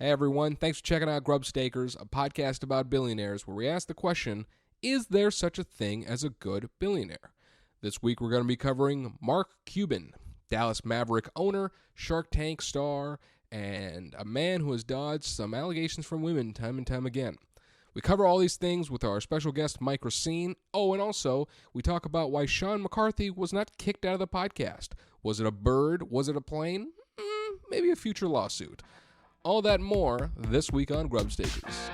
Hey everyone, thanks for checking out Grub Stakers, a podcast about billionaires where we ask the question, is there such a thing as a good billionaire? This week we're going to be covering Mark Cuban, Dallas Maverick owner, Shark Tank star, and a man who has dodged some allegations from women time and time again. We cover all these things with our special guest, Mike Recine. Oh, and also, we talk about why Sean McCarthy was not kicked out of the podcast. Was it a bird? Was it a plane? Maybe a future lawsuit. All that and more this week on Grub Stakers.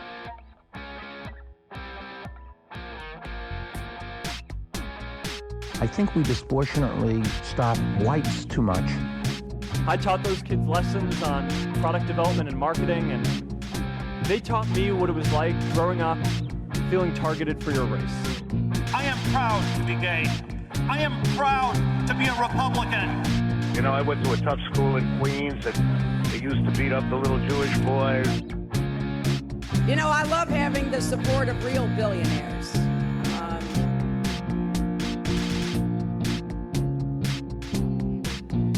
I think we disproportionately stop whites too much. I taught those kids lessons on product development and marketing, and they taught me what it was like growing up feeling targeted for your race. I am proud to be gay. I am proud to be a Republican. You know, I went to a tough school in Queens and they used to beat up the little Jewish boys. You know, I love having the support of real billionaires.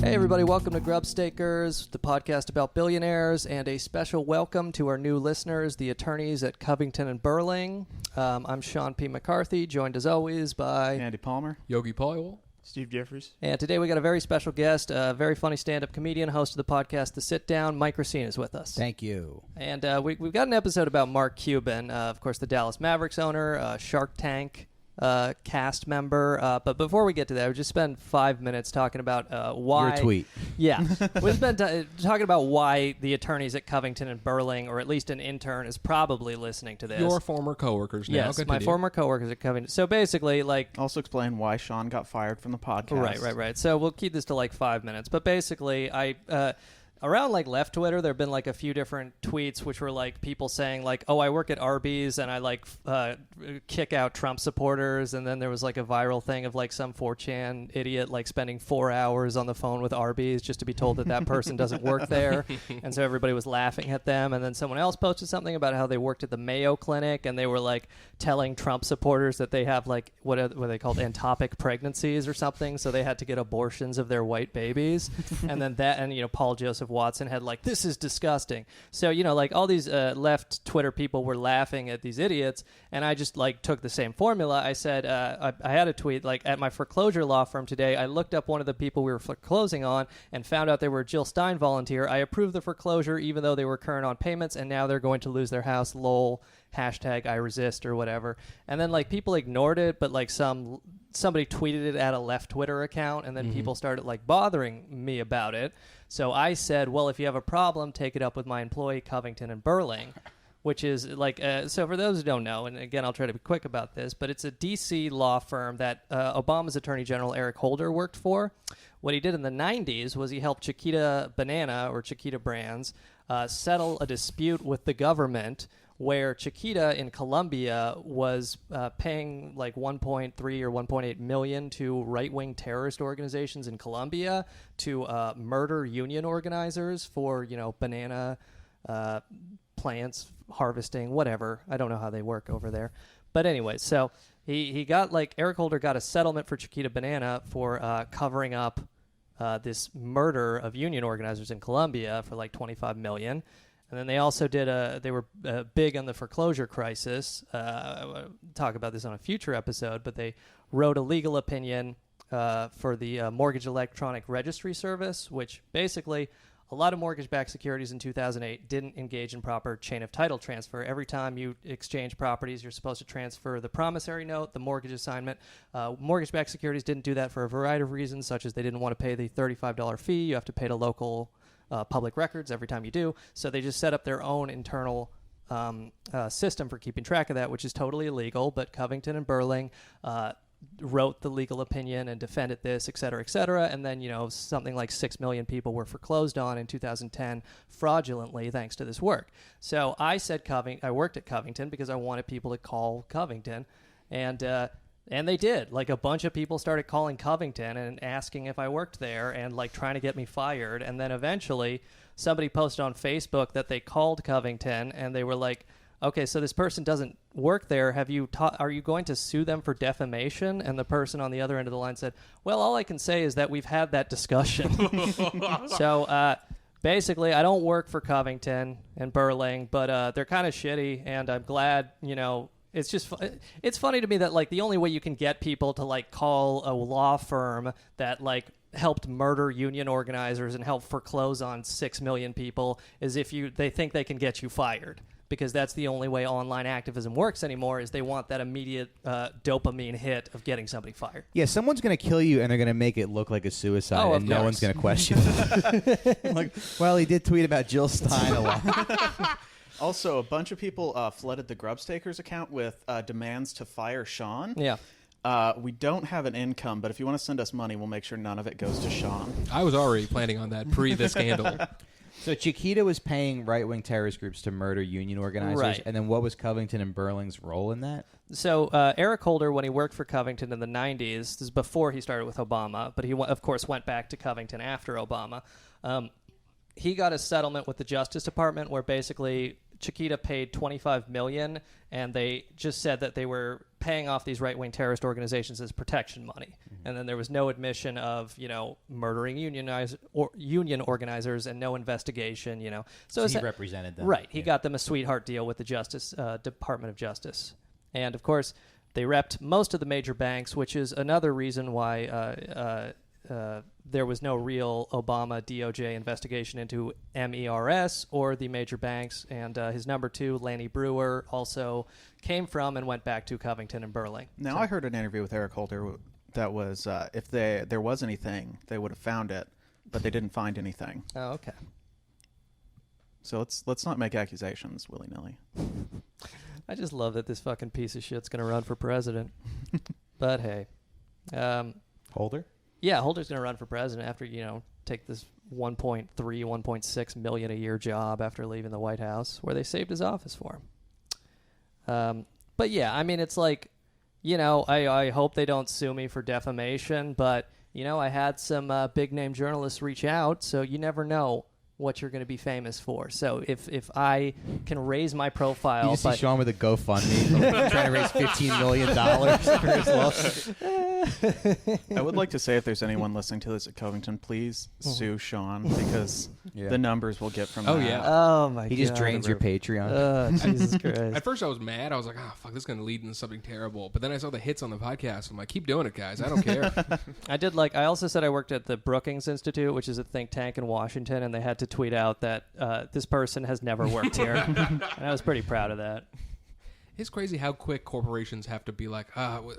Hey everybody, welcome to Grub Stakers, the podcast about billionaires, and a special welcome to our new listeners, the attorneys at Covington and Burling. I'm Sean P. McCarthy, joined as always by Andy Palmer, Yogi Paul, Steve Jeffries. And today we got a very special guest, a very funny stand-up comedian, host of the podcast The Sit Down. Mike Recine is with us. Thank you. And we've got an episode about Mark Cuban, of course the Dallas Mavericks owner, Shark Tank cast member. But before we get to that, we just spend 5 minutes talking about why... Your tweet. Yeah. We've been talking about why the attorneys at Covington and Burling, or at least an intern, is probably listening to this. Your former coworkers now. Yes, Continue. my former coworkers at Covington. So basically, like... Also explain why Sean got fired from the podcast. Right. So we'll keep this to like 5 minutes. But basically, around like left Twitter, there have been like a few different tweets which were like people saying like, oh, I work at Arby's and I like kick out Trump supporters. And then there was like a viral thing of like some 4chan idiot like spending 4 hours on the phone with Arby's just to be told that that person doesn't work there. And so everybody was laughing at them. And then someone else posted something about how they worked at the Mayo Clinic and they were like telling Trump supporters that they have like what are they called, ectopic pregnancies or something. So they had to get abortions of their white babies. And then that, and you know, Paul Joseph Watson had like, this is disgusting. So, you know, like all these left Twitter people were laughing at these idiots, and I just like took the same formula. I said, I had a tweet like, at my foreclosure law firm today, I looked up one of the people we were foreclosing on and found out they were a Jill Stein volunteer. I approved the foreclosure even though they were current on payments, and now they're going to lose their house, lol, hashtag I resist or whatever. And then like people ignored it, but like somebody tweeted it at a left Twitter account, and then people started like bothering me about it. So I said, well, if you have a problem, take it up with my employee, Covington and Burling, which is like, so for those who don't know, and again, I'll try to be quick about this, but it's a D.C. law firm that Obama's Attorney General Eric Holder worked for. What he did in the 90s was he helped Chiquita Banana, or Chiquita Brands, settle a dispute with the government where Chiquita in Colombia was paying like 1.3 or 1.8 million to right-wing terrorist organizations in Colombia to murder union organizers for, you know, banana plants, harvesting, whatever. I don't know how they work over there. But anyway, so he got like, Eric Holder got a settlement for Chiquita Banana for covering up this murder of union organizers in Colombia for like 25 million. And then they also did they were big on the foreclosure crisis. I'll talk about this on a future episode, but they wrote a legal opinion for the Mortgage Electronic Registry Service, which basically a lot of mortgage-backed securities in 2008 didn't engage in proper chain of title transfer. Every time you exchange properties, you're supposed to transfer the promissory note, the mortgage assignment. Mortgage-backed securities didn't do that for a variety of reasons, such as they didn't want to pay the $35 fee. You have to pay to local public records every time you do. So they just set up their own internal system for keeping track of that, which is totally illegal. But Covington and Burling wrote the legal opinion and defended this, et cetera, and then, you know, something like 6 million people were foreclosed on in 2010 fraudulently thanks to this work. So I said I worked at Covington because I wanted people to call Covington, and they did. Like a bunch of people started calling Covington and asking if I worked there and like trying to get me fired, and then eventually somebody posted on Facebook that they called Covington and they were like, okay, so this person doesn't work there. Are you going to sue them for defamation? And the person on the other end of the line said, well, all I can say is that we've had that discussion. So basically, I don't work for Covington and Burling, but they're kind of shitty, and I'm glad, it's just it's funny to me that like the only way you can get people to like call a law firm that like helped murder union organizers and help foreclose on 6 million people is if they think they can get you fired, because that's the only way online activism works anymore, is they want that immediate dopamine hit of getting somebody fired. Yeah, someone's going to kill you and they're going to make it look like a suicide, and no one's going to question it. Like, well, he did tweet about Jill Stein a lot. Also, a bunch of people flooded the Grubstakers account with demands to fire Sean. Yeah. We don't have an income, but if you want to send us money, we'll make sure none of it goes to Sean. I was already planning on that pre the scandal. So Chiquita was paying right-wing terrorist groups to murder union organizers, right. And then what was Covington and Burling's role in that? So Eric Holder, when he worked for Covington in the 90s, this is before he started with Obama, but he, of course, went back to Covington after Obama. He got a settlement with the Justice Department where basically Chiquita paid $25 million, and they just said that they were paying off these right-wing terrorist organizations as protection money. Mm-hmm. And then there was no admission of, murdering union organizers and no investigation, So he represented them. Right. He got them a sweetheart deal with the Justice Department of Justice. And, of course, they repped most of the major banks, which is another reason why there was no real Obama DOJ investigation into MERS or the major banks. And his number two, Lanny Brewer, also came from and went back to Covington and Burling. Now, I heard an interview with Eric Holder that was if there was anything, they would have found it, but they didn't find anything. Oh, okay. So let's not make accusations willy-nilly. I just love that this fucking piece of shit's going to run for president. But hey. Holder? Yeah, Holder's going to run for president after, take this 1.6 million a year job after leaving the White House, where they saved his office for him. But yeah, I mean, it's like, I hope they don't sue me for defamation, but, I had some big name journalists reach out, so you never know what you're going to be famous for. So if I can raise my profile... You just see Sean with a GoFundMe trying to raise $15 million for his lawsuit. I would like to say, if there's anyone listening to this at Covington, please sue Sean, because the numbers we'll get from that. Yeah. Oh, my God. He just drains your Patreon. Jesus Christ. At first I was mad. I was like, fuck, this is going to lead into something terrible. But then I saw the hits on the podcast. I'm like, keep doing it, guys. I don't care. I also said I worked at the Brookings Institute, which is a think tank in Washington, and they had to tweet out that this person has never worked here. And I was pretty proud of that. It's crazy how quick corporations have to be like,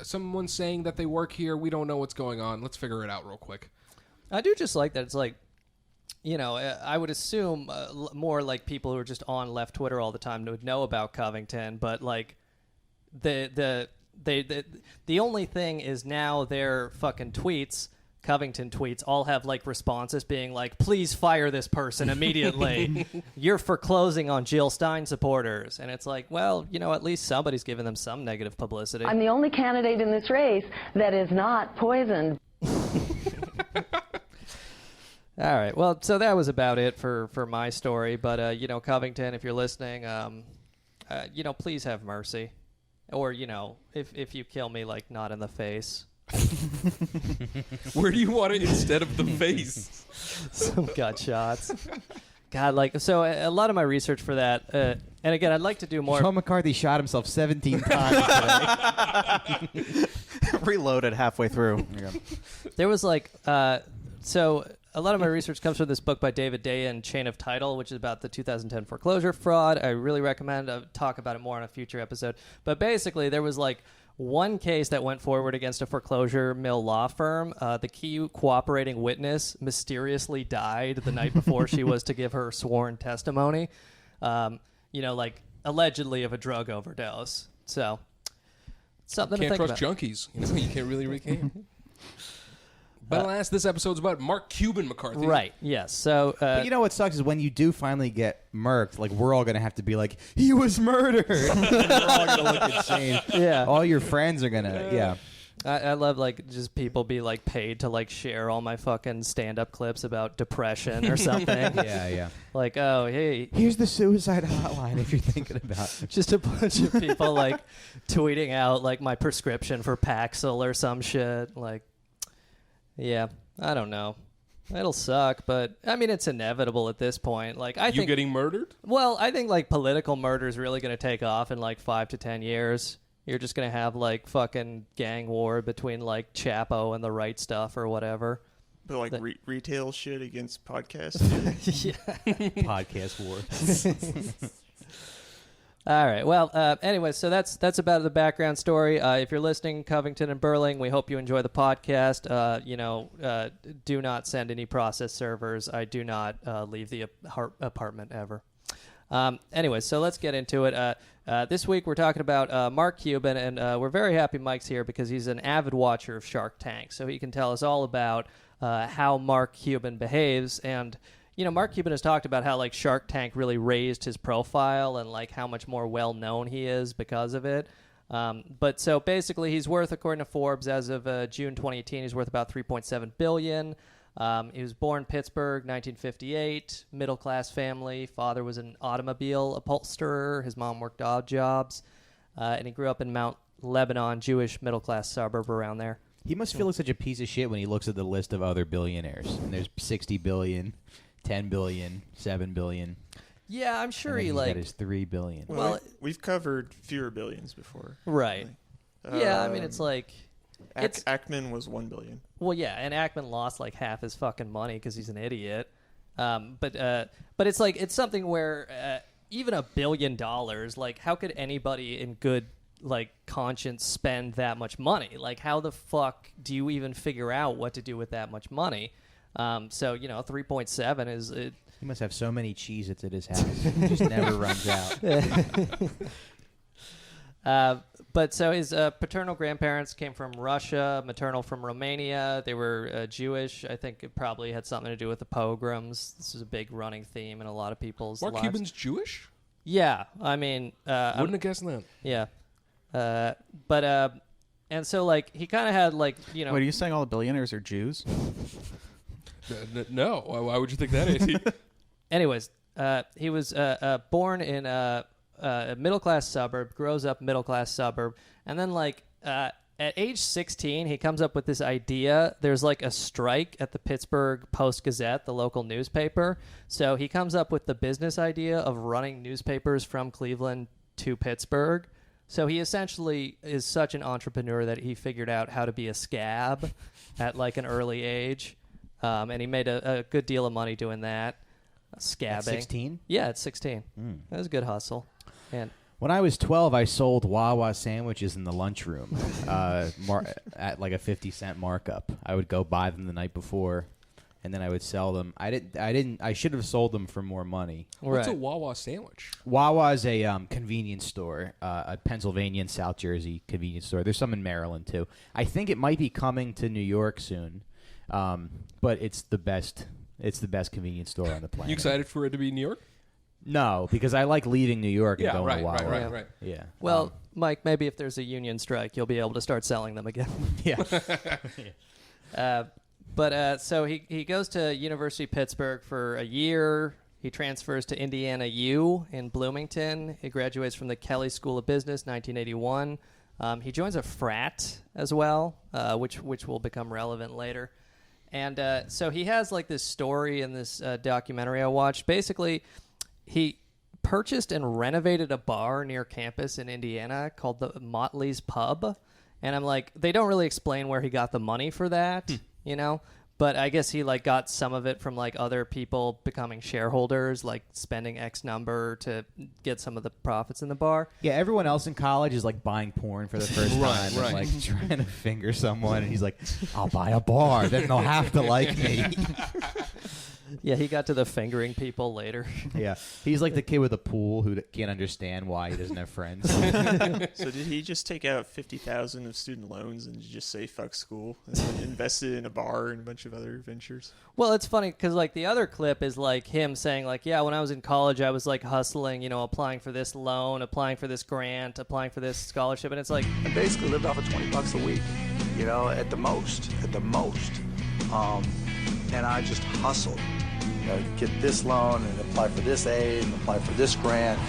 someone's saying that they work here. We don't know what's going on. Let's figure it out real quick. I do just like that. It's like, I would assume more like people who are just on left Twitter all the time would know about Covington, but like the only thing is now their fucking tweets, Covington tweets, all have like responses being like, please fire this person immediately. You're foreclosing on Jill Stein supporters. And it's like, well, at least somebody's giving them some negative publicity. I'm the only candidate in this race that is not poisoned. All right. Well, so that was about it for my story. But, Covington, if you're listening, please have mercy. Or, if you kill me, like, not in the face. Where do you want it instead of the face? Some gut shots. God, so a lot of my research for that, and again, I'd like to do more. Sean McCarthy shot himself 17 times today. Reloaded halfway through. There was so a lot of my research comes from this book by David Dayen, Chain of Title, which is about the 2010 foreclosure fraud. I really recommend. I'll talk about it more on a future episode. But basically, there was one case that went forward against a foreclosure mill law firm. The key cooperating witness mysteriously died the night before she was to give her sworn testimony, allegedly of a drug overdose. So, something to think about. Can't trust junkies. You can't really recant. But alas, this episode's about Mark Cuban McCarthy. Right, yes. So, but what sucks is when you do finally get murked, we're all going to have to be like, he was murdered. We're all going to look insane. Yeah. All your friends are going to, I love, just people be, paid to, share all my fucking stand-up clips about depression or something. Yeah. Oh, hey. Here's the suicide hotline if you're thinking about it. Just a bunch of people, tweeting out, my prescription for Paxil or some shit. Yeah, I don't know. It'll suck, but I mean, it's inevitable at this point. Like, I think getting murdered? Well, I think like political murder is really going to take off in like 5 to 10 years. You're just going to have like fucking gang war between like Chapo and the right stuff or whatever. But like retail shit against podcasts. Podcast war. All right. Well, anyway, so that's about the background story. If you're listening, Covington and Burling, we hope you enjoy the podcast. Do not send any process servers. I do not leave the apartment ever. Anyway, so let's get into it. This week we're talking about Mark Cuban, and we're very happy Mike's here because he's an avid watcher of Shark Tank, so he can tell us all about how Mark Cuban behaves. And Mark Cuban has talked about how like Shark Tank really raised his profile and like how much more well known he is because of it. But so basically, he's worth, according to Forbes, as of June 2018, he's worth about $3.7 billion. He was born in Pittsburgh, 1958, middle-class family. Father was an automobile upholsterer. His mom worked odd jobs. And he grew up in Mount Lebanon, Jewish middle-class suburb around there. He must feel like such a piece of shit when he looks at the list of other billionaires. And there's 60 billion, 10 billion, 7 billion. Yeah, I'm sure he got his 3 billion. Well, we've covered fewer billions before. Right. Yeah, I mean, it's like... Ackman was 1 billion. Well, yeah, and Ackman lost like half his fucking money because he's an idiot. But it's like it's something where even $1 billion, like how could anybody in good like conscience spend that much money? Like how the fuck do you even figure out what to do with that much money? So 3.7 is it. He must have so many Cheez-Its at his house. He just never runs out. But so his paternal grandparents came from Russia, maternal from Romania. They were Jewish. I think it probably had something to do with the pogroms. This is a big running theme in a lot of people's lives. Mark Cuban's Jewish? Yeah. I mean... wouldn't have guessed that. Yeah. And so, like, he kind of had, like, Wait, are you saying all the billionaires are Jews? No. Why would you think that, AC? Anyways, he was born in... a middle-class suburb, grows up middle-class suburb, and then, like, at age 16, he comes up with this idea. There's, like, a strike at the Pittsburgh Post-Gazette, the local newspaper. So he comes up with the business idea of running newspapers from Cleveland to Pittsburgh. So he essentially is such an entrepreneur that he figured out how to be a scab at, like, an early age. And he made a good deal of money doing that. Scabbing. At 16? Yeah, at 16. That was a good hustle. And when I was 12, I sold Wawa sandwiches in the lunchroom at like a 50-cent markup. I would go buy them the night before, and then I would sell them. I should have sold them for more money. What's a Wawa sandwich? Wawa is a convenience store, a Pennsylvania and South Jersey convenience store. There's some in Maryland too. I think it might be coming to New York soon, but it's the best. It's the best convenience store on the planet. You excited for it to be New York? No, because I like leaving New York and going to Wawa. Right. Yeah. Well, Mike, maybe if there's a union strike, you'll be able to start selling them again. Yeah. So he goes to University of Pittsburgh for a year. He transfers to Indiana U in Bloomington. He graduates from the Kelley School of Business, 1981. He joins a frat as well, which will become relevant later. And so he has like this story in this documentary I watched. Basically, he purchased and renovated a bar near campus in Indiana called the Motley's Pub. And I'm like, they don't really explain where he got the money for that, But I guess he like got some of it from like other people becoming shareholders, like spending X number to get some of the profits in the bar. Yeah, everyone else in college is like buying porn for the first time and like trying to finger someone, and he's like, "I'll buy a bar, then they'll have to like me." Yeah, he got to the fingering people later. Yeah, he's like the kid with a pool who can't understand why he doesn't have friends. So did he just take out $50,000 of student loans and just say fuck school and then invested in a bar and a bunch of other ventures? Well, it's funny because like the other clip is like him saying like, yeah, when I was in college, I was like hustling, applying for this loan, applying for this grant, applying for this scholarship, and it's like I basically lived off of $20 a week, at the most, and I just hustled. Get this loan and apply for this aid and apply for this grant.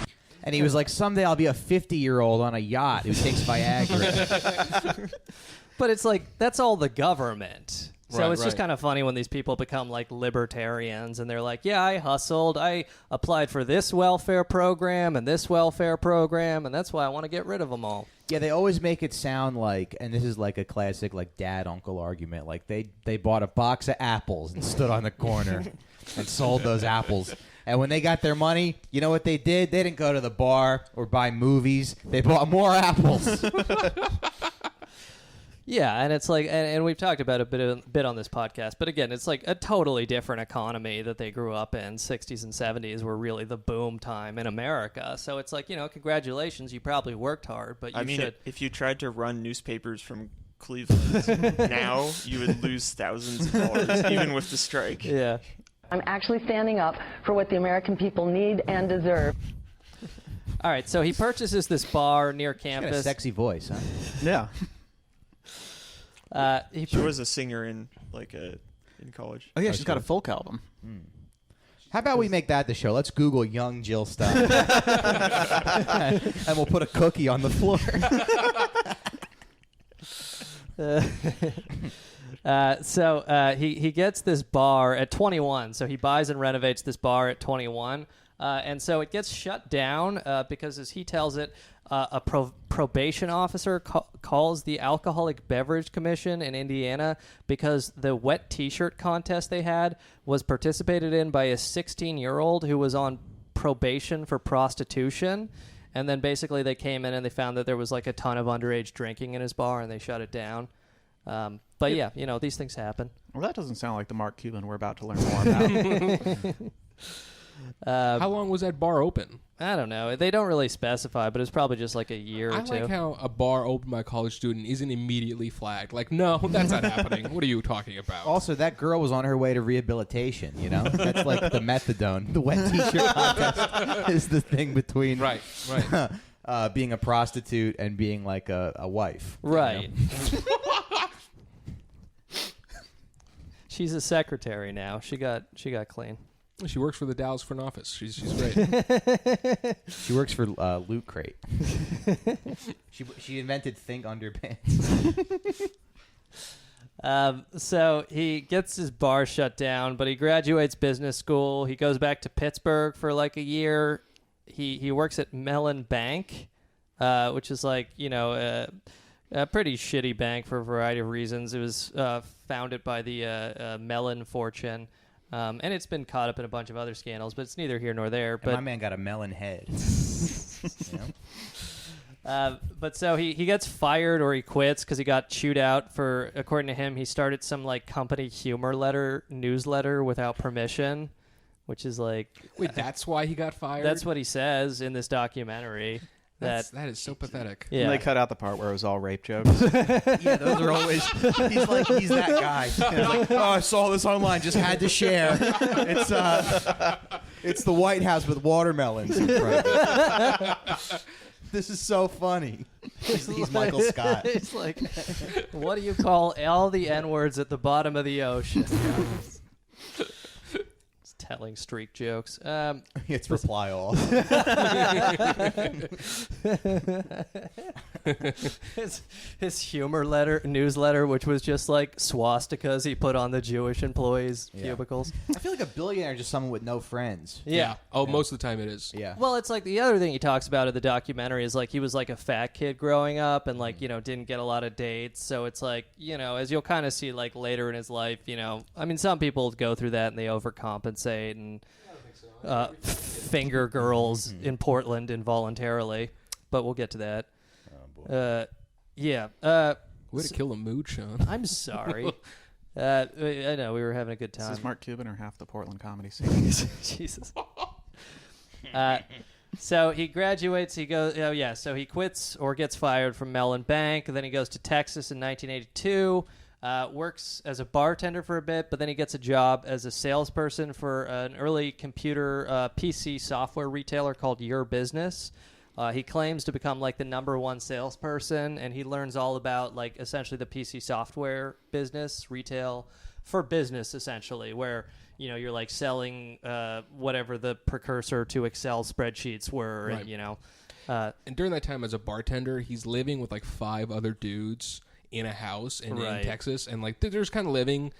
And he was like, someday I'll be a 50-year-old on a yacht who takes Viagra. But it's like, that's all the government. So it's just kind of funny when these people become like libertarians and they're like, yeah, I hustled. I applied for this welfare program and this welfare program, and that's why I want to get rid of them all. Yeah, they always make it sound like, and this is like a classic like dad-uncle argument, like they bought a box of apples and stood on the corner and sold those apples. And when they got their money, you know what they did? They didn't go to the bar or buy movies. They bought more apples. Yeah, and it's like, and we've talked about it a bit on this podcast, but again, it's like a totally different economy that they grew up in. 60s and 70s were really the boom time in America. So it's like, congratulations, you probably worked hard, but you should. If you tried to run newspapers from Cleveland now, you would lose thousands of dollars, even with the strike. Yeah. I'm actually standing up for what the American people need and deserve. All right, so he purchases this bar near campus. She's got a sexy voice, huh? Yeah. She was a singer in college. Oh yeah, she's got a folk album. How about we make that the show? Let's Google young Jill stuff, and we'll put a cookie on the floor. So he gets this bar at 21. So he buys and renovates this bar at 21. And so it gets shut down because, as he tells it, a probation officer calls the Alcoholic Beverage Commission in Indiana because the wet T-shirt contest they had was participated in by a 16-year-old who was on probation for prostitution. And then basically they came in and they found that there was like a ton of underage drinking in his bar, and they shut it down. But yeah, these things happen. Well, that doesn't sound like the Mark Cuban we're about to learn more about. How long was that bar open? I don't know. They don't really specify, but it's probably just like a year or two. I like how a bar opened by a college student isn't immediately flagged. Like, no, that's not happening. What are you talking about? Also, that girl was on her way to rehabilitation, That's like the methadone. The wet T-shirt contest is the thing between right. Being a prostitute and being like a wife. Right. She's a secretary now. She got clean. She works for the Dallas front office. She's great. She works for Loot Crate. She invented Think Underpants. So he gets his bar shut down, but he graduates business school. He goes back to Pittsburgh for like a year. He works at Mellon Bank, which is like, a pretty shitty bank for a variety of reasons. It was founded by the Mellon fortune. And it's been caught up in a bunch of other scandals, but it's neither here nor there. But my man got a melon head. But so he gets fired or he quits because he got chewed out for, according to him, he started some like company humor newsletter without permission, which is like... Wait, that's why he got fired? That's what he says in this documentary. That is so pathetic. Yeah. And they cut out the part where it was all rape jokes. Yeah, those are always... He's that guy. He's like, I saw this online, just had to share. It's the White House with watermelons in front of it. This is so funny. He's Michael Scott. It's like, what do you call all the N-words at the bottom of the ocean? Telling streak jokes. It's reply all. his humor newsletter, which was just like swastikas he put on the Jewish employees' cubicles. I feel like a billionaire is just someone with no friends. Yeah. Oh, most of the time it is. Yeah. Well, it's like the other thing he talks about in the documentary is like he was like a fat kid growing up and like, didn't get a lot of dates. So it's like, as you'll kind of see like later in his life, some people go through that and they overcompensate and finger girls in Portland involuntarily, but we'll get to that. Oh, boy. Way to kill a mood, Sean. I'm sorry. I know we were having a good time. This is Mark Cuban or half the Portland comedy scene. Jesus. So he graduates. He goes. Oh yeah. So he quits or gets fired from Mellon Bank. And then he goes to Texas in 1982. Works as a bartender for a bit, but then he gets a job as a salesperson for an early computer PC software retailer called Your Business. He claims to become like the #1 salesperson, and he learns all about like essentially the PC software business, retail for business essentially, where you're like selling whatever the precursor to Excel spreadsheets were, right. and and during that time as a bartender, he's living with like 5 other dudes in a house in Right. Texas, and like they're just kind of living.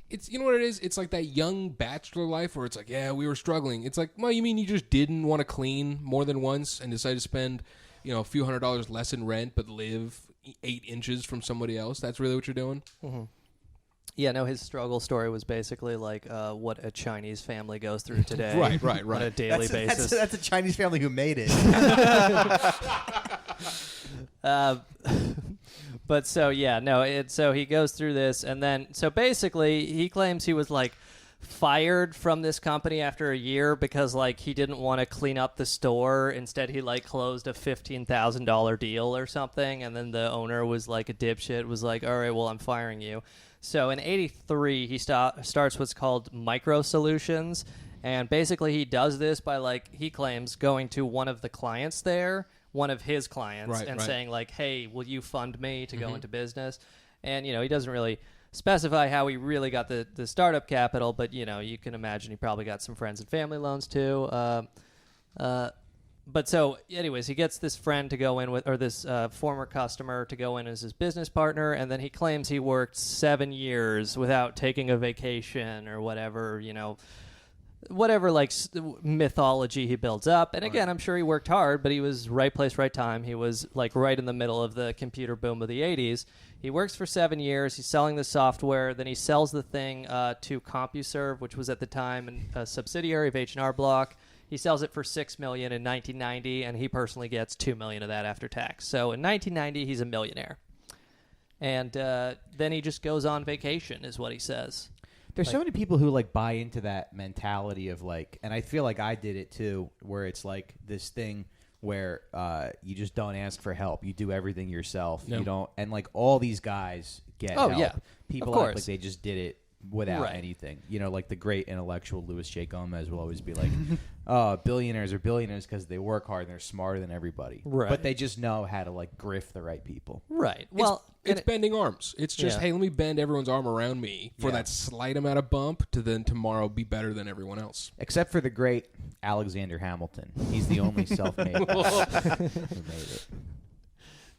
It's, you know what it is? It's like that young bachelor life where it's like, yeah, we were struggling. It's like, well, you mean you just didn't want to clean more than once and decided to spend, you know, a few $100s less in rent, but live 8 inches from somebody else? That's really what you're doing? Mm-hmm. Yeah, no, his struggle story was basically like what a Chinese family goes through today. Right. On a daily basis. That's a Chinese family who made it. But so yeah, no. So he goes through this, and then so basically he claims he was like fired from this company after a year because like he didn't want to clean up the store. Instead, he like closed a $15,000 deal or something, and then the owner was like a dipshit. Was like, all right, well, I'm firing you. So in '83, he starts what's called Micro Solutions, and basically he does this by like he claims going to one of the clients there. One of his clients and saying like, hey, will you fund me to go into business? And, you know, he doesn't really specify how he really got the startup capital, but, you know, you can imagine he probably got some friends and family loans too. But so anyways, he gets this friend to go in with, or this former customer to go in as his business partner. And then he claims he worked 7 years without taking a vacation or whatever, you know, whatever like mythology he builds up. And again, I'm sure he worked hard, but he was right place, right time. He was like right in the middle of the computer boom of the 80s. He works for 7 years. He's selling the software. Then he sells the thing to CompuServe, which was at the time a subsidiary of H&R Block. He sells it for $6 million in 1990, and he personally gets $2 million of that after tax. So in 1990, he's a millionaire. And then he just goes on vacation, is what he says. There's so many people who like buy into that mentality of like, and I feel like I did it too, where it's like this thing where you just don't ask for help. You do everything yourself. Yep. You don't, and like all these guys get help. Yeah. People act like they just did it without anything. You know, like the great intellectual Louis J. Gomez will always be like, billionaires are billionaires because they work hard and they're smarter than everybody. Right. But they just know how to like grift the right people. Right. Well, it's bending arms. It's just, hey, let me bend everyone's arm around me for that slight amount of bump to then tomorrow be better than everyone else. Except for the great Alexander Hamilton. He's the only self-made who made it.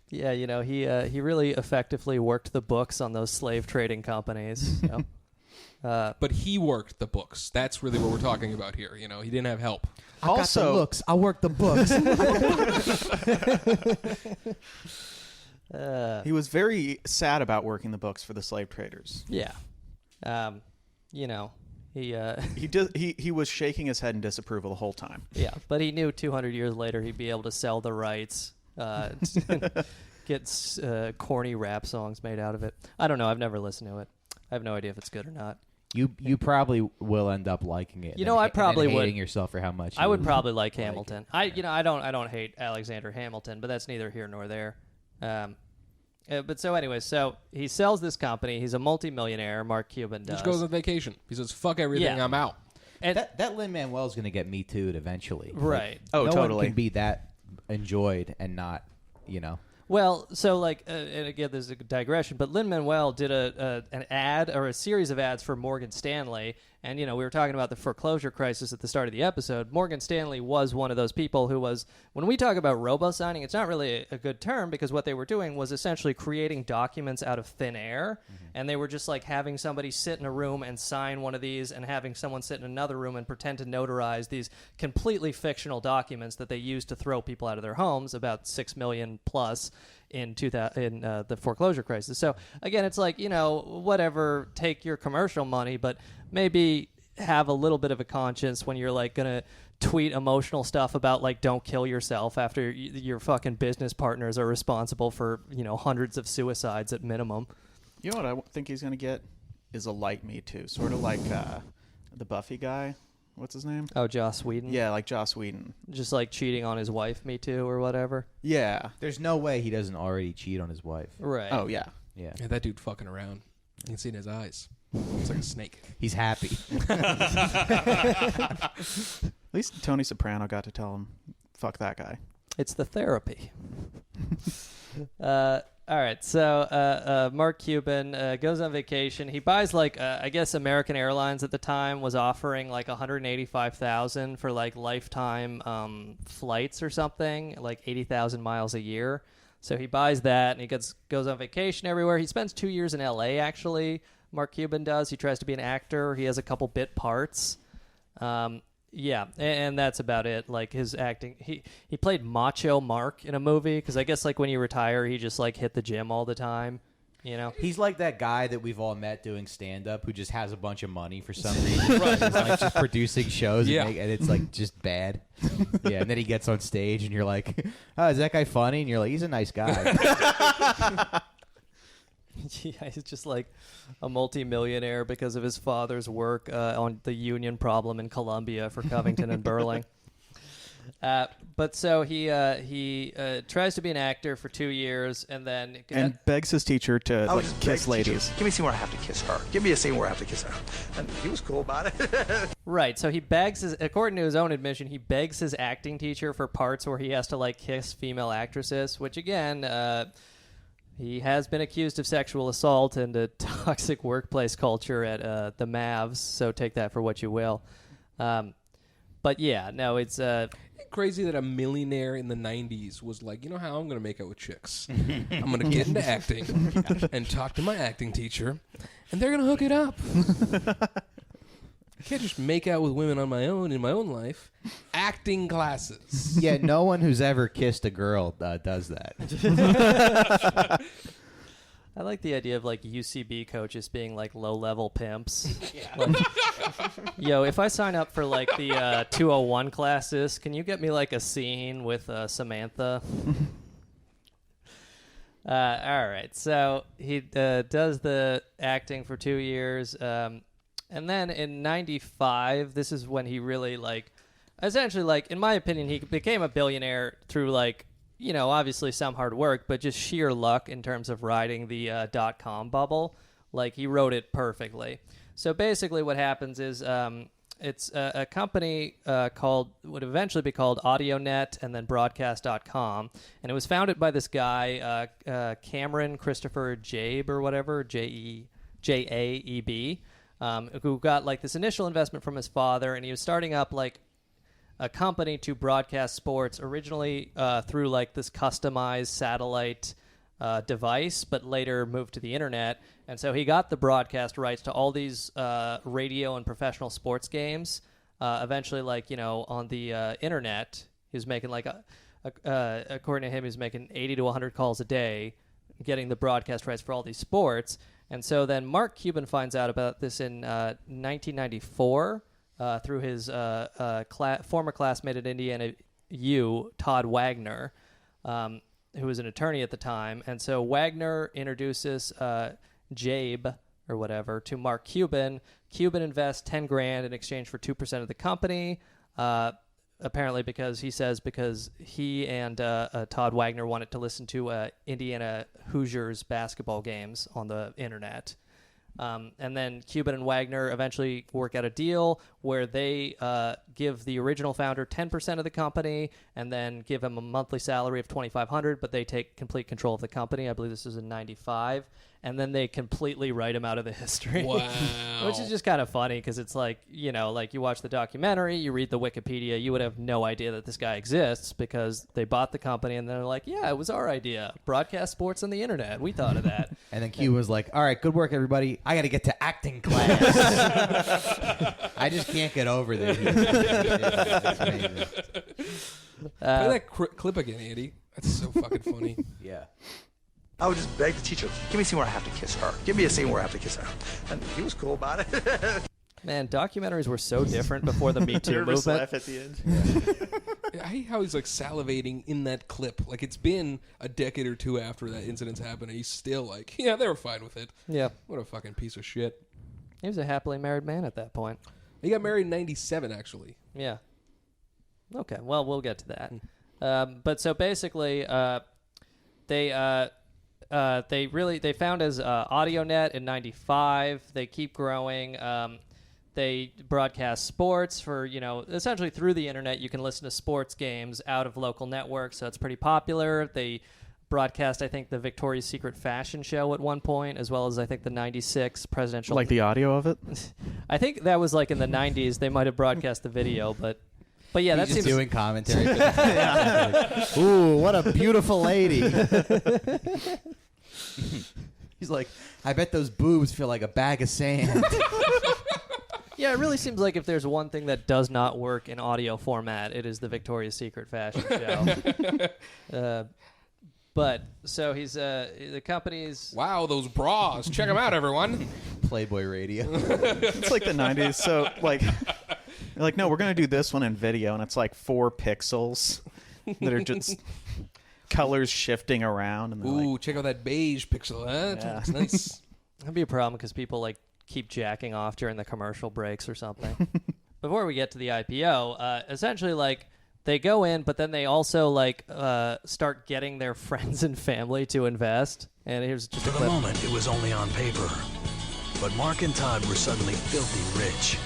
Yeah, you know, he really effectively worked the books on those slave trading companies. You know? But he worked the books. That's really what we're talking about here. You know, he didn't have help. I got the looks. I'll work the books. He was very sad about working the books for the slave traders. Yeah. You know, he was shaking his head in disapproval the whole time. Yeah, but he knew 200 years later he'd be able to sell the rights, get corny rap songs made out of it. I don't know. I've never listened to it. I have no idea if it's good or not. You probably will end up liking it. You know, I probably and then would. hating yourself for how much. I would probably like Hamilton. I don't hate Alexander Hamilton, but that's neither here nor there. But so anyway, so he sells this company. He's a multimillionaire. Mark Cuban does. He just goes on vacation. He says, "Fuck everything. I'm out." And that Lin-Manuel's going to get Me Too'd eventually. Right. Like, no totally. one can be that enjoyed and not, you know. Well, so like, and again, there's a digression, but Lin-Manuel did an ad or a series of ads for Morgan Stanley, and you know we were talking about the foreclosure crisis at the start of the episode. Morgan Stanley was one of those people who was, when we talk about robo-signing, it's not really a good term because what they were doing was essentially creating documents out of thin air, and they were just like having somebody sit in a room and sign one of these, and having someone sit in another room and pretend to notarize these completely fictional documents that they used to throw people out of their homes, about 6 million plus in the foreclosure crisis. So again, it's like, you know, whatever, take your commercial money, but maybe have a little bit of a conscience when you're like gonna tweet emotional stuff about like don't kill yourself after your fucking business partners are responsible for, you know, hundreds of suicides at minimum. You know what I think he's gonna get is a light Me Too, sort of like the Buffy guy. What's his name? Oh, Joss Whedon? Yeah, like Joss Whedon. Just like cheating on his wife, Me Too, or whatever? Yeah. There's no way he doesn't already cheat on his wife. Right. Oh, yeah. Yeah. Yeah, that dude fucking around. You can see in his eyes. It's like a snake. He's happy. At least Tony Soprano got to tell him, fuck that guy. It's the therapy. All right, so Mark Cuban goes on vacation. He buys like I guess American Airlines at the time was offering like $185,000 for like lifetime flights or something, like 80,000 miles a year. So he buys that, and he goes on vacation everywhere. He spends 2 years in L.A., actually. Mark Cuban does. He tries to be an actor. He has a couple bit parts. Yeah, and that's about it. Like, his acting. He played Macho Mark in a movie, because I guess, like, when you retire, he just, like, hit the gym all the time. You know, he's like that guy that we've all met doing stand-up who just has a bunch of money for some reason. Right. He's like just producing shows, and it's like just bad. Yeah, and then he gets on stage, and you're like, "Oh, is that guy funny?" And you're like, "He's a nice guy." Yeah, he's just like a multi-millionaire because of his father's work on the union problem in Colombia for Covington and Burling. But so he tries to be an actor for 2 years, and then begs his teacher to kiss ladies. Give me a scene where I have to kiss her. Give me a scene where I have to kiss her. And he was cool about it. Right. So he begs according to his own admission, he begs his acting teacher for parts where he has to like kiss female actresses, which again, he has been accused of sexual assault and a toxic workplace culture at the Mavs. So take that for what you will. But yeah, no, it's crazy that a millionaire in the 90s was like, you know how I'm going to make out with chicks? I'm going to get into acting and talk to my acting teacher, and they're going to hook it up. I can't just make out with women on my own in my own life. Acting classes. Yeah, no one who's ever kissed a girl does that. I like the idea of like UCB coaches being like low-level pimps. Yeah. Like, yo, if I sign up for like the 201 classes, can you get me like a scene with Samantha? All right, so he does the acting for 2 years, and then in '95, this is when he really like, essentially like, in my opinion, he became a billionaire through like, you know, obviously some hard work, but just sheer luck in terms of riding the .com bubble. Like, he wrote it perfectly. So basically what happens is it's a company would eventually be called AudioNet and then Broadcast.com. And it was founded by this guy, Cameron Christopher Jabe or whatever, Jaeb, who got like this initial investment from his father. And he was starting up like a company to broadcast sports originally through like this customized satellite device, but later moved to the internet. And so he got the broadcast rights to all these radio and professional sports games. Eventually, like, you know, on the internet, he was making like according to him, he was making 80 to 100 calls a day, getting the broadcast rights for all these sports. And so then Mark Cuban finds out about this in 1994. Through his former classmate at Indiana U, Todd Wagner, who was an attorney at the time. And so Wagner introduces Jabe, or whatever, to Mark Cuban. Cuban invests $10,000 in exchange for 2% of the company, apparently because he and Todd Wagner wanted to listen to Indiana Hoosiers basketball games on the internet. And then Cuban and Wagner eventually work out a deal where they give the original founder 10% of the company and then give him a monthly salary of $2,500, but they take complete control of the company. I believe this was in '95. And then they completely write him out of the history. Wow. Which is just kind of funny because it's like, you know, like you watch the documentary, you read the Wikipedia, you would have no idea that this guy exists because they bought the company and they're like, yeah, it was our idea. Broadcast sports on the internet. We thought of that. And then Q was like, all right, good work, everybody. I got to get to acting class. I just can't get over this. Play that clip again, Andy. That's so fucking funny. Yeah. I would just beg the teacher, give me a scene where I have to kiss her. Give me a scene where I have to kiss her. And he was cool about it. Man, documentaries were so different before the Me Too Nervous movement. laugh at the end. I hate how he's like salivating in that clip. Like, it's been a decade or two after that incident's happened, and he's still like, yeah, they were fine with it. Yeah. What a fucking piece of shit. He was a happily married man at that point. He got married in '97, actually. Yeah. Okay, well, we'll get to that. But so basically, they found as AudioNet in '95. They keep growing. They broadcast sports for, you know, essentially through the internet. You can listen to sports games out of local networks, so it's pretty popular. They broadcast, I think, the Victoria's Secret fashion show at one point, as well as I think the '96 presidential. Like the audio of it? I think that was like in the '90s. They might have broadcast the video, but But yeah, He's that just seems doing commentary. For the Ooh, what a beautiful lady. He's like, I bet those boobs feel like a bag of sand. Yeah, it really seems like if there's one thing that does not work in audio format, it is the Victoria's Secret fashion show. But so he's the company's. Wow, those bras! Check them out, everyone. Playboy Radio. It's like the 90s. So like, they're like, no, we're gonna do this one in video, and it's like 4 pixels that are just colors shifting around. And Ooh, like, check out that beige pixel. Huh? Yeah. It's nice. That'd be a problem because people like keep jacking off during the commercial breaks or something. Before we get to the IPO, essentially like they go in, but then they also like start getting their friends and family to invest. And here's just For a the clip. moment, it was only on paper. But Mark and Todd were suddenly filthy rich.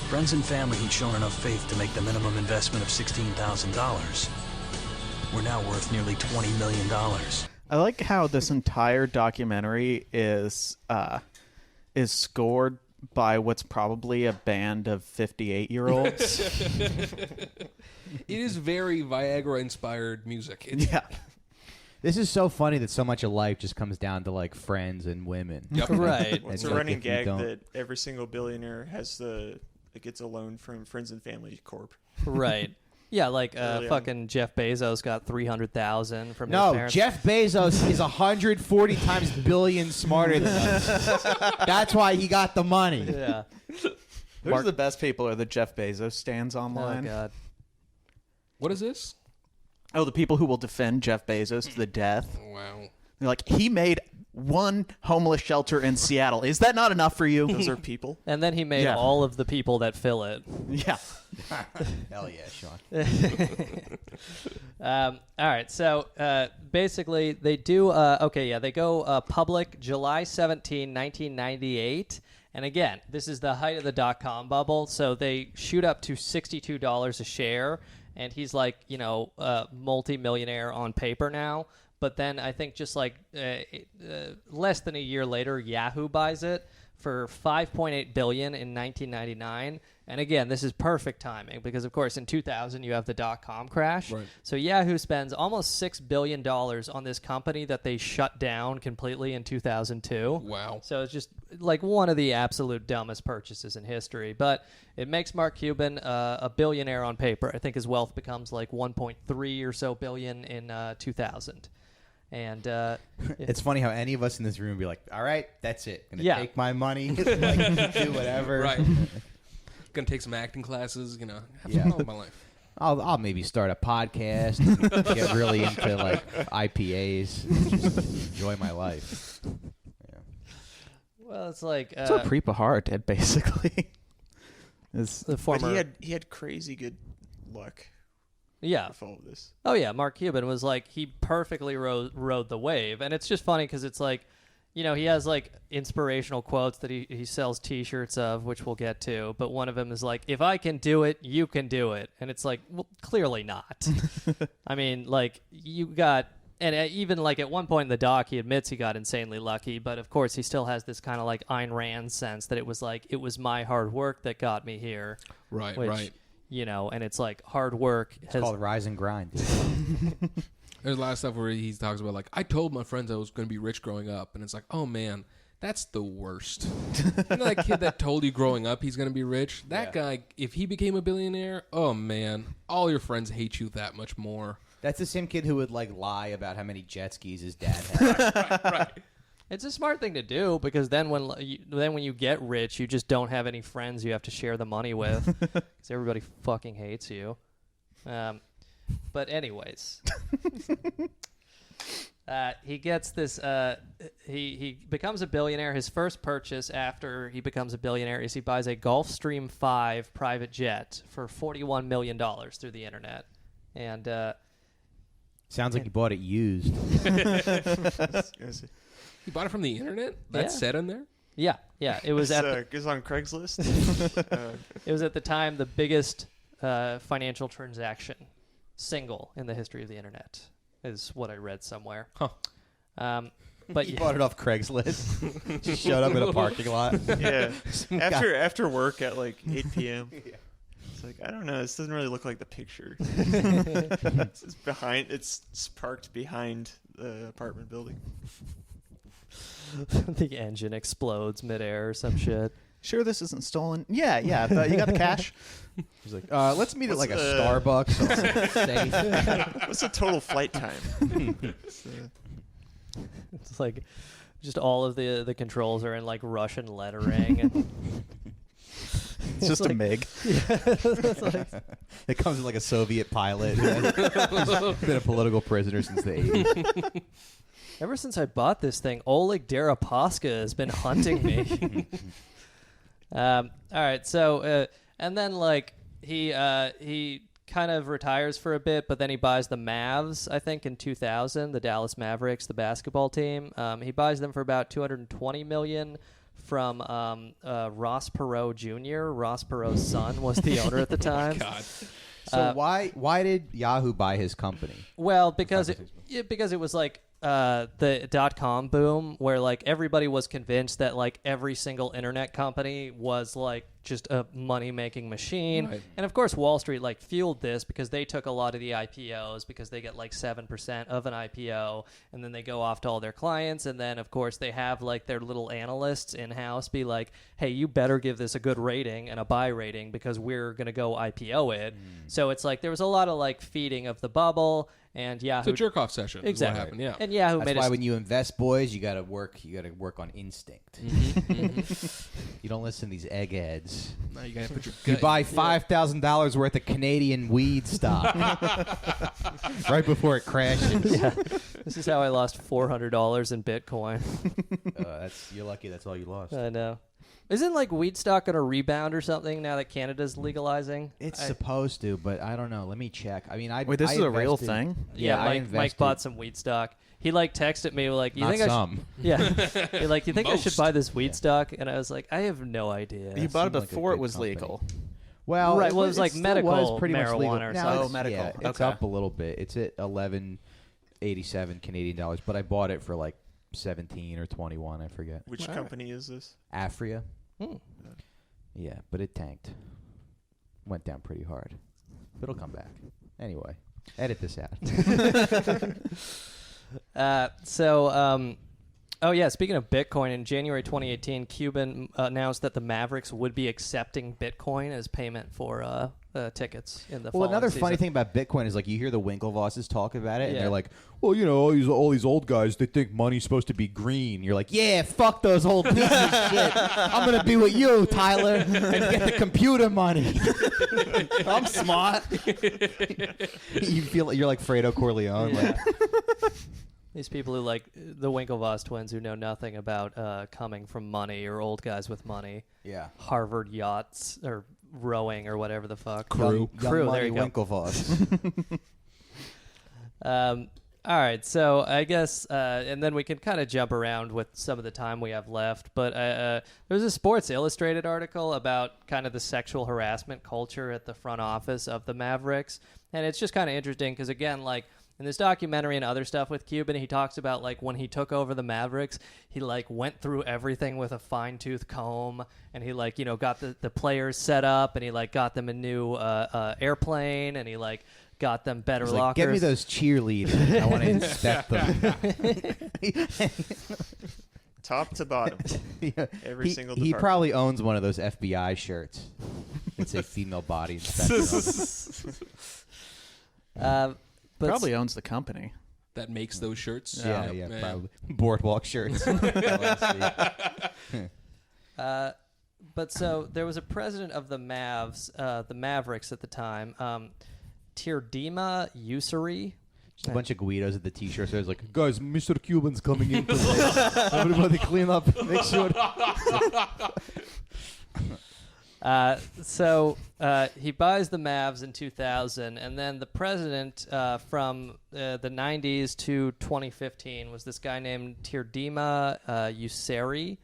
Friends and family who'd shown enough faith to make the minimum investment of $16,000 were now worth nearly $20 million. I like how this entire documentary is scored by what's probably a band of 58-year-olds. It is very Viagra-inspired music. Yeah. This is so funny that so much of life just comes down to like friends and women. Yep. Right. Well, it's And, a like, running if you gag don't- that every single billionaire gets a loan from Friends and Family Corp. Right. Yeah, like Early on. fucking Jeff Bezos got $300,000 from his No, parents. Jeff Bezos is 140 times billion smarter than us. That's why he got the money. Yeah. Those are the best people are the Jeff Bezos stands Oh online. God. What is this? Oh, the people who will defend Jeff Bezos to the death. Wow. They're like, he made one homeless shelter in Seattle. Is that not enough for you? Those are people. And then he made Yeah. all of the people that fill it. Yeah. Hell yeah, Sean. All right, so basically they do, they go public July 17, 1998. And again, this is the height of the dot-com bubble, so they shoot up to $62 a share, and he's like, multi-millionaire on paper now. But then I think just like less than a year later, Yahoo buys it for $5.8 billion in 1999. And again, this is perfect timing because, of course, in 2000 you have the dot-com crash. Right. So Yahoo spends almost $6 billion on this company that they shut down completely in 2002. Wow. So it's just like one of the absolute dumbest purchases in history. But it makes Mark Cuban a billionaire on paper. I think his wealth becomes like 1.3 or so billion in 2000. And it's funny how any of us in this room would be like, all right, that's it. Gonna Yeah. take my money, like, do whatever. Right. Gonna take some acting classes, have Yeah. fun with my life. I'll maybe start a podcast, get really into like IPAs, just enjoy my life. Yeah. well, it's like That's what Preet Bharara did, basically. the former. But he had crazy good luck. Yeah. With all of this. Oh yeah, Mark Cuban was like he perfectly rode the wave, and it's just funny because it's like, he has like inspirational quotes that he sells T-shirts of, which we'll get to. But one of them is like, "If I can do it, you can do it," and it's like, well, clearly not. I mean, like you got, and even like at one point in the doc, he admits he got insanely lucky, but of course he still has this kind of like Ayn Rand sense that it was my hard work that got me here. Right. Which, Right. And it's like hard work. It's called rise and grind. There's a lot of stuff where he talks about like, I told my friends I was going to be rich growing up, and it's like, oh man, that's the worst. That kid that told you growing up he's going to be rich, that guy, if he became a billionaire, oh man, all your friends hate you that much more. That's the same kid who would like lie about how many jet skis his dad had. Right. It's a smart thing to do because then when you get rich, you just don't have any friends you have to share the money with because everybody fucking hates you. But anyways, he gets this. He becomes a billionaire. His first purchase after he becomes a billionaire is he buys a Gulfstream 5 private jet for $41 million through the internet, and Sounds like you bought it used. He bought it from the internet? That's said in there? Yeah. It was it's on Craigslist. It was at the time the biggest financial transaction single in the history of the internet, is what I read somewhere. Huh. But you bought it off Craigslist. Just showed up in a parking lot. Yeah. After work at like 8 p.m. It's like, I don't know. This doesn't really look like the picture. It's behind. It's parked behind the apartment building. The engine explodes midair or some shit. Sure, this isn't stolen. Yeah. You got the cash. He's like, let's meet at like a Starbucks. Safe. What's the total flight time? It's like just all of the controls are in like Russian lettering. And it's just like, a MiG. Yeah, it's like, it comes with like a Soviet pilot. He's been a political prisoner since the 80s. Ever since I bought this thing, Oleg Deripaska has been hunting me. All right, so and then like he kind of retires for a bit, but then he buys the Mavs, I think, in 2000, the Dallas Mavericks, the basketball team. He buys them for about $220 million from Ross Perot Jr. Ross Perot's son was the owner at the time. God. So why did Yahoo buy his company? Well, because it was like the .com boom, where like everybody was convinced that like every single internet company was like just a money-making machine. Right. And of course Wall Street like fueled this because they took a lot of the IPOs because they get like 7% of an IPO, and then they go off to all their clients, and then of course they have like their little analysts in-house be like, hey, you better give this a good rating and a buy rating because we're going to go IPO it. So it's like there was a lot of like feeding of the bubble. And Yahoo, it's a jerk-off session. Exactly. Is what happened, yeah. And Yahoo That's made why when you invest, boys, you gotta work on instinct. You don't listen to these eggheads. No, you gotta put your You buy $5,000 worth of Canadian weed stock right before it crashes. Yeah. This is how I lost $400 in Bitcoin. You're lucky. That's all you lost. I know. Isn't like weed stock going to rebound or something now that Canada's legalizing? It's supposed to, but I don't know. Let me check. I mean, Wait, this is a real thing? Yeah, Mike bought some weed stock. He like texted me like, "You think I should?" Yeah, he like, "You think I should buy this weed stock?" And I was like, "I have no idea." You bought it before it was legal. Well, right. Well, it was like medical pretty marijuana or something. Oh, medical. Yeah, it's up a little bit. It's at $11.87 Canadian dollars, but I bought it for like 17 or 21. I forget. Which company is this? Afria. Yeah, but it tanked. Went down pretty hard. But it'll come back. Anyway, edit this out. Oh yeah, speaking of Bitcoin, in January 2018, Cuban announced that the Mavericks would be accepting Bitcoin as payment for tickets in the fall. Well, another season. funny thing about Bitcoin is like you hear the Winklevosses talk about it, and they're like, well, you know, all these old guys, they think money's supposed to be green. You're like, yeah, fuck those old pieces of shit. I'm going to be with you, Tyler, and get the computer money. I'm smart. You feel like you're like Fredo Corleone. Yeah. Like, these people who like the Winklevoss twins who know nothing about coming from money or old guys with money. Yeah. Harvard yachts or rowing or whatever the fuck. Young Crew, money there you go. Winklevoss. All right, so I guess, and then we can kind of jump around with some of the time we have left, but there was a Sports Illustrated article about kind of the sexual harassment culture at the front office of the Mavericks, and it's just kind of interesting because, again, like, in this documentary and other stuff with Cuban, he talks about, like, when he took over the Mavericks, he, like, went through everything with a fine-tooth comb, and he, like, you know, got the players set up, and he, like, got them a new airplane, and he, like, got them better lockers. Like, get me those cheerleaders. I want to inspect them. Top to bottom. Every single department. He probably owns one of those FBI shirts. It's a female body inspector. But probably owns the company that makes those shirts. Yeah, probably. Boardwalk shirts. But so there was a president of the Mavs, the Mavericks at the time, Tirdima Usuri. Just a bunch of Guidos at the T-shirt. So it's like, guys, Mr. Cuban's coming in today. Everybody clean up. Make sure. So he buys the Mavs in 2000, and then the president from the 90s to 2015 was this guy named Tirdima Usuri.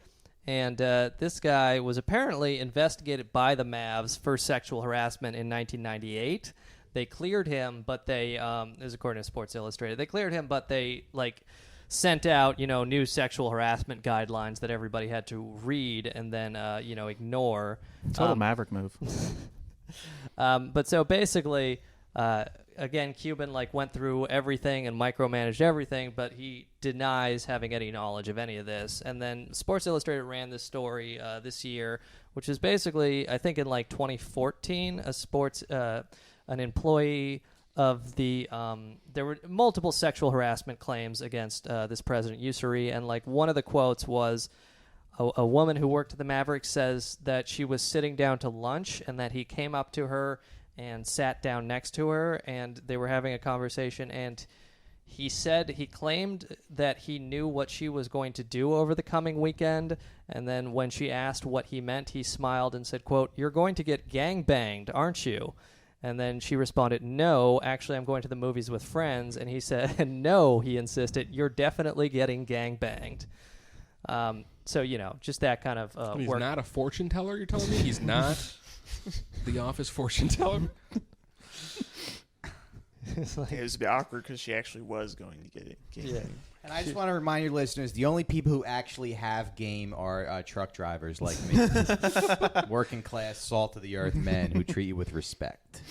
And this guy was apparently investigated by the Mavs for sexual harassment in 1998. They cleared him, but they, this is according to Sports Illustrated, they cleared him, but they, like, sent out, you know, new sexual harassment guidelines that everybody had to read and then, you know, ignore. Total Maverick move. But so basically, again, Cuban like went through everything and micromanaged everything, but he denies having any knowledge of any of this. And then Sports Illustrated ran this story this year, which is basically, I think in like 2014, an employee of the there were multiple sexual harassment claims against this President Ussery, and like one of the quotes was a woman who worked at the Mavericks says that she was sitting down to lunch and that he came up to her and sat down next to her and they were having a conversation, and he claimed that he knew what she was going to do over the coming weekend, and then when she asked what he meant, he smiled and said, quote, "You're going to get gangbanged, aren't you?" And then she responded, "No, actually I'm going to the movies with friends." And he said, "No," he insisted, "you're definitely getting gangbanged." So, just that kind of He's work. not a fortune teller, you're telling me? He's not the office fortune teller? It was a bit awkward because she actually was going to get it. Yeah. And I just want to remind your listeners, the only people who actually have game are truck drivers like me. Working class, salt of the earth men who treat you with respect.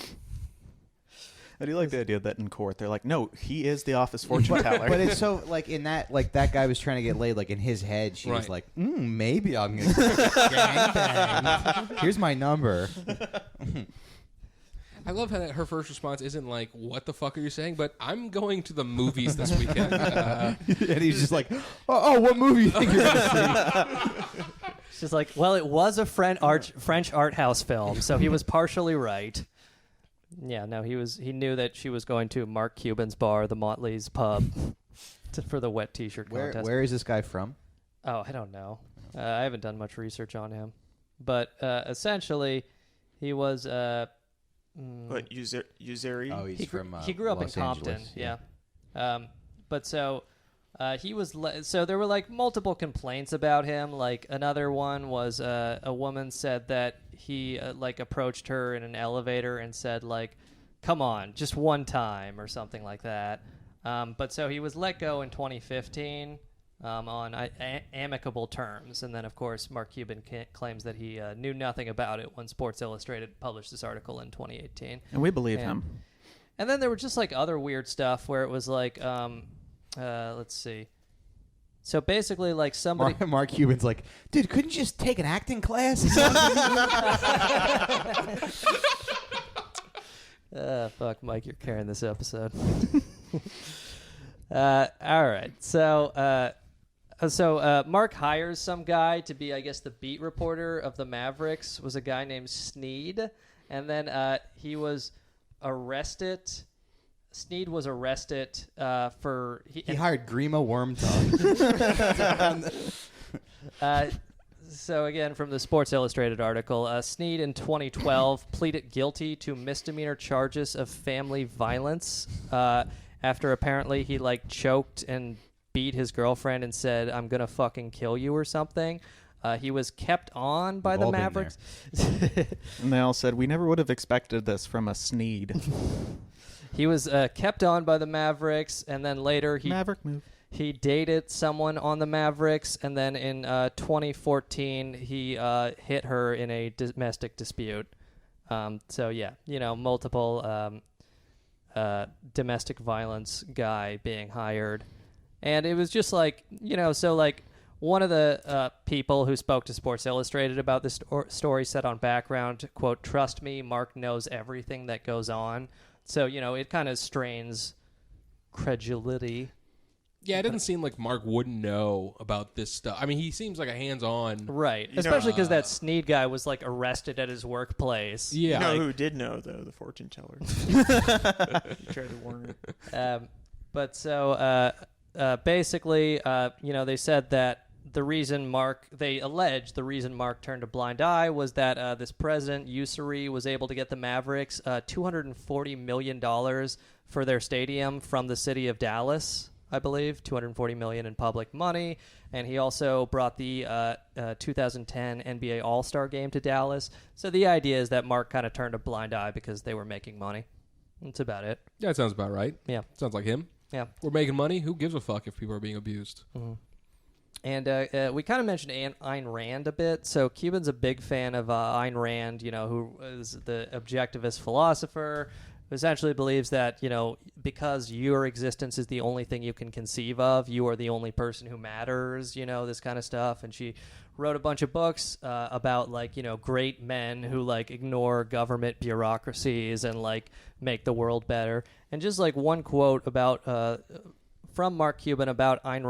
I do like the idea that in court they're like, no, he is the office fortune teller. But it's so, like, in that, like, that guy was trying to get laid, like, in his head, she was like, maybe I'm going to get gangbanged. Here's my number. I love how her first response isn't like, "What the fuck are you saying?" but "I'm going to the movies this weekend." And he's just like, oh, what movie you think you're going to see? She's like, well, it was a French art house film, so he was partially right. Yeah, no, he knew that she was going to Mark Cuban's bar, the Motley's pub, for the wet T-shirt contest. Where is this guy from? Oh, I don't know. I haven't done much research on him, but essentially, he was. What, Ussery? Oh, he's from he grew up Los in Compton, Angeles, yeah. But so he was so there were like multiple complaints about him. Like another one was a woman said that he like approached her in an elevator and said like, "Come on, just one time" or something like that. But so he was let go in 2015 on amicable terms, and then of course Mark Cuban claims that he knew nothing about it when Sports Illustrated published this article in 2018, and we believe him. And then there were just like other weird stuff where it was like let's see, so basically like somebody Mark Cuban's like, dude, couldn't you just take an acting class? Fuck, Mike, you're carrying this episode. All right, so Mark hires some guy to be, I guess, the beat reporter of the Mavericks. Was a guy named Sneed, and then he was arrested. Sneed was arrested for he hired Grima Wormtongue. So again, from the Sports Illustrated article, Sneed in 2012 pleaded guilty to misdemeanor charges of family violence after apparently he like choked and beat his girlfriend and said, "I'm gonna fucking kill you" or something. He was kept on by the Mavericks. And they all said, "We never would have expected this from a Sneed." He was kept on by the Mavericks, and then later Maverick move. He dated someone on the Mavericks, and then in 2014 he hit her in a domestic dispute. So yeah, multiple domestic violence guy being hired. And it was just like, so like one of the people who spoke to Sports Illustrated about this story said on Background, quote, "Trust me, Mark knows everything that goes on." So, it kind of strains credulity. Yeah, it doesn't seem like Mark wouldn't know about this stuff. I mean, he seems like a hands-on. Right, especially because that Sneed guy was like arrested at his workplace. Yeah. You know who did know, though? The fortune teller. He tried to warn her. But so basically, they said that they alleged the reason Mark turned a blind eye was that this president, Ussery, was able to get the Mavericks $240 million for their stadium from the city of Dallas, I believe, $240 million in public money. And he also brought the 2010 NBA All-Star game to Dallas. So the idea is that Mark kind of turned a blind eye because they were making money. That's about it. Yeah, that sounds about right. Yeah. Sounds like him. Yeah. We're making money. Who gives a fuck if people are being abused? Mm-hmm. And we kind of mentioned Ayn Rand a bit. So Cuban's a big fan of Ayn Rand, who is the objectivist philosopher, who essentially believes that, because your existence is the only thing you can conceive of, you are the only person who matters, this kind of stuff. And she wrote a bunch of books about, great men who, ignore government bureaucracies and, make the world better. And just, one quote about... from Mark Cuban about Ayn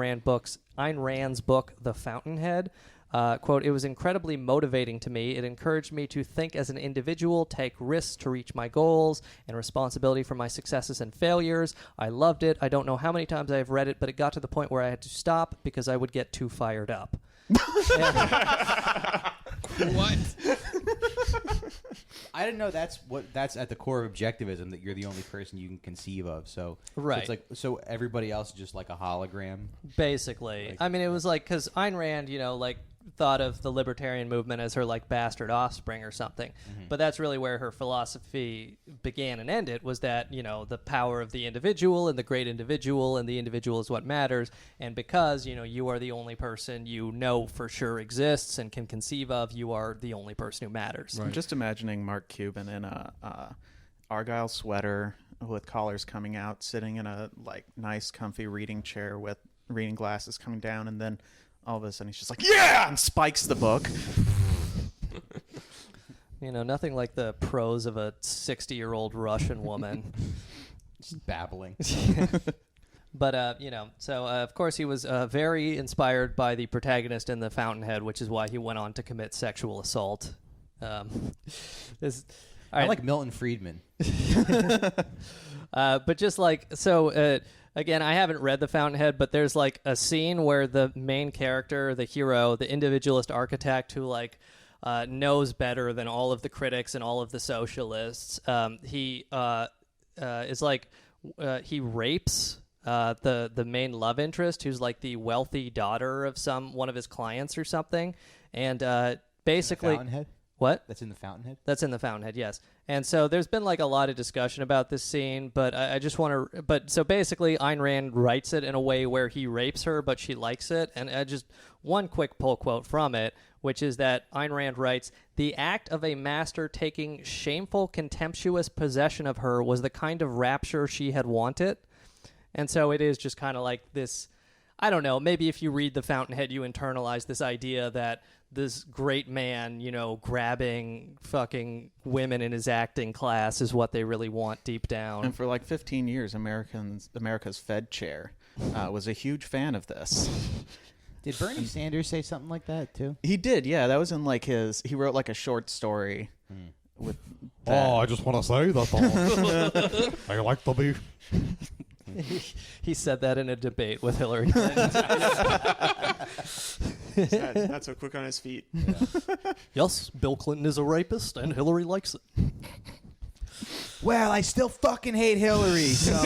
Rand's book, The Fountainhead. Quote, "It was incredibly motivating to me. It encouraged me to think as an individual, take risks to reach my goals, and responsibility for my successes and failures. I loved it. I don't know how many times I have read it, but it got to the point where I had to stop because I would get too fired up." What? I didn't know that's at the core of objectivism, that you're the only person you can conceive of. So right, so it's so everybody else is just like a hologram. Basically, I mean, it was because Ayn Rand, thought of the libertarian movement as her bastard offspring or something. Mm-hmm. But that's really where her philosophy began and ended, was that, the power of the individual and the great individual, and the individual is what matters. And because, you are the only person you know for sure exists and can conceive of, you are the only person who matters. Right. I'm just imagining Mark Cuban in a Argyle sweater with collars coming out, sitting in a nice comfy reading chair with reading glasses coming down, and then all of a sudden he's just like, yeah, and spikes the book. Nothing like the prose of a 60-year-old Russian woman. Just babbling. But, so of course he was very inspired by the protagonist in The Fountainhead, which is why he went on to commit sexual assault. I like Milton Friedman. But just again, I haven't read The Fountainhead, but there's a scene where the main character, the hero, the individualist architect who knows better than all of the critics and all of the socialists, he rapes the main love interest, who's the wealthy daughter of one of his clients or something, and basically. Fountainhead? What? That's in The Fountainhead? That's in The Fountainhead, yes. And so there's been a lot of discussion about this scene, but I just want to... But so basically, Ayn Rand writes it in a way where he rapes her, but she likes it. And just one quick pull quote from it, which is that Ayn Rand writes, "The act of a master taking shameful, contemptuous possession of her was the kind of rapture she had wanted." And so it is just kind of this... I don't know, maybe if you read The Fountainhead, you internalize this idea that this great man, grabbing fucking women in his acting class is what they really want deep down. And for 15 years, America's Fed chair was a huge fan of this. Did Bernie Sanders say something like that too? He did, yeah. That was in he wrote a short story with that. Oh, I just want to say that I like to be... He said that in a debate with Hillary Clinton. Not so quick on his feet. Yeah. Yes, Bill Clinton is a rapist, and Hillary likes it. Well, I still fucking hate Hillary, so...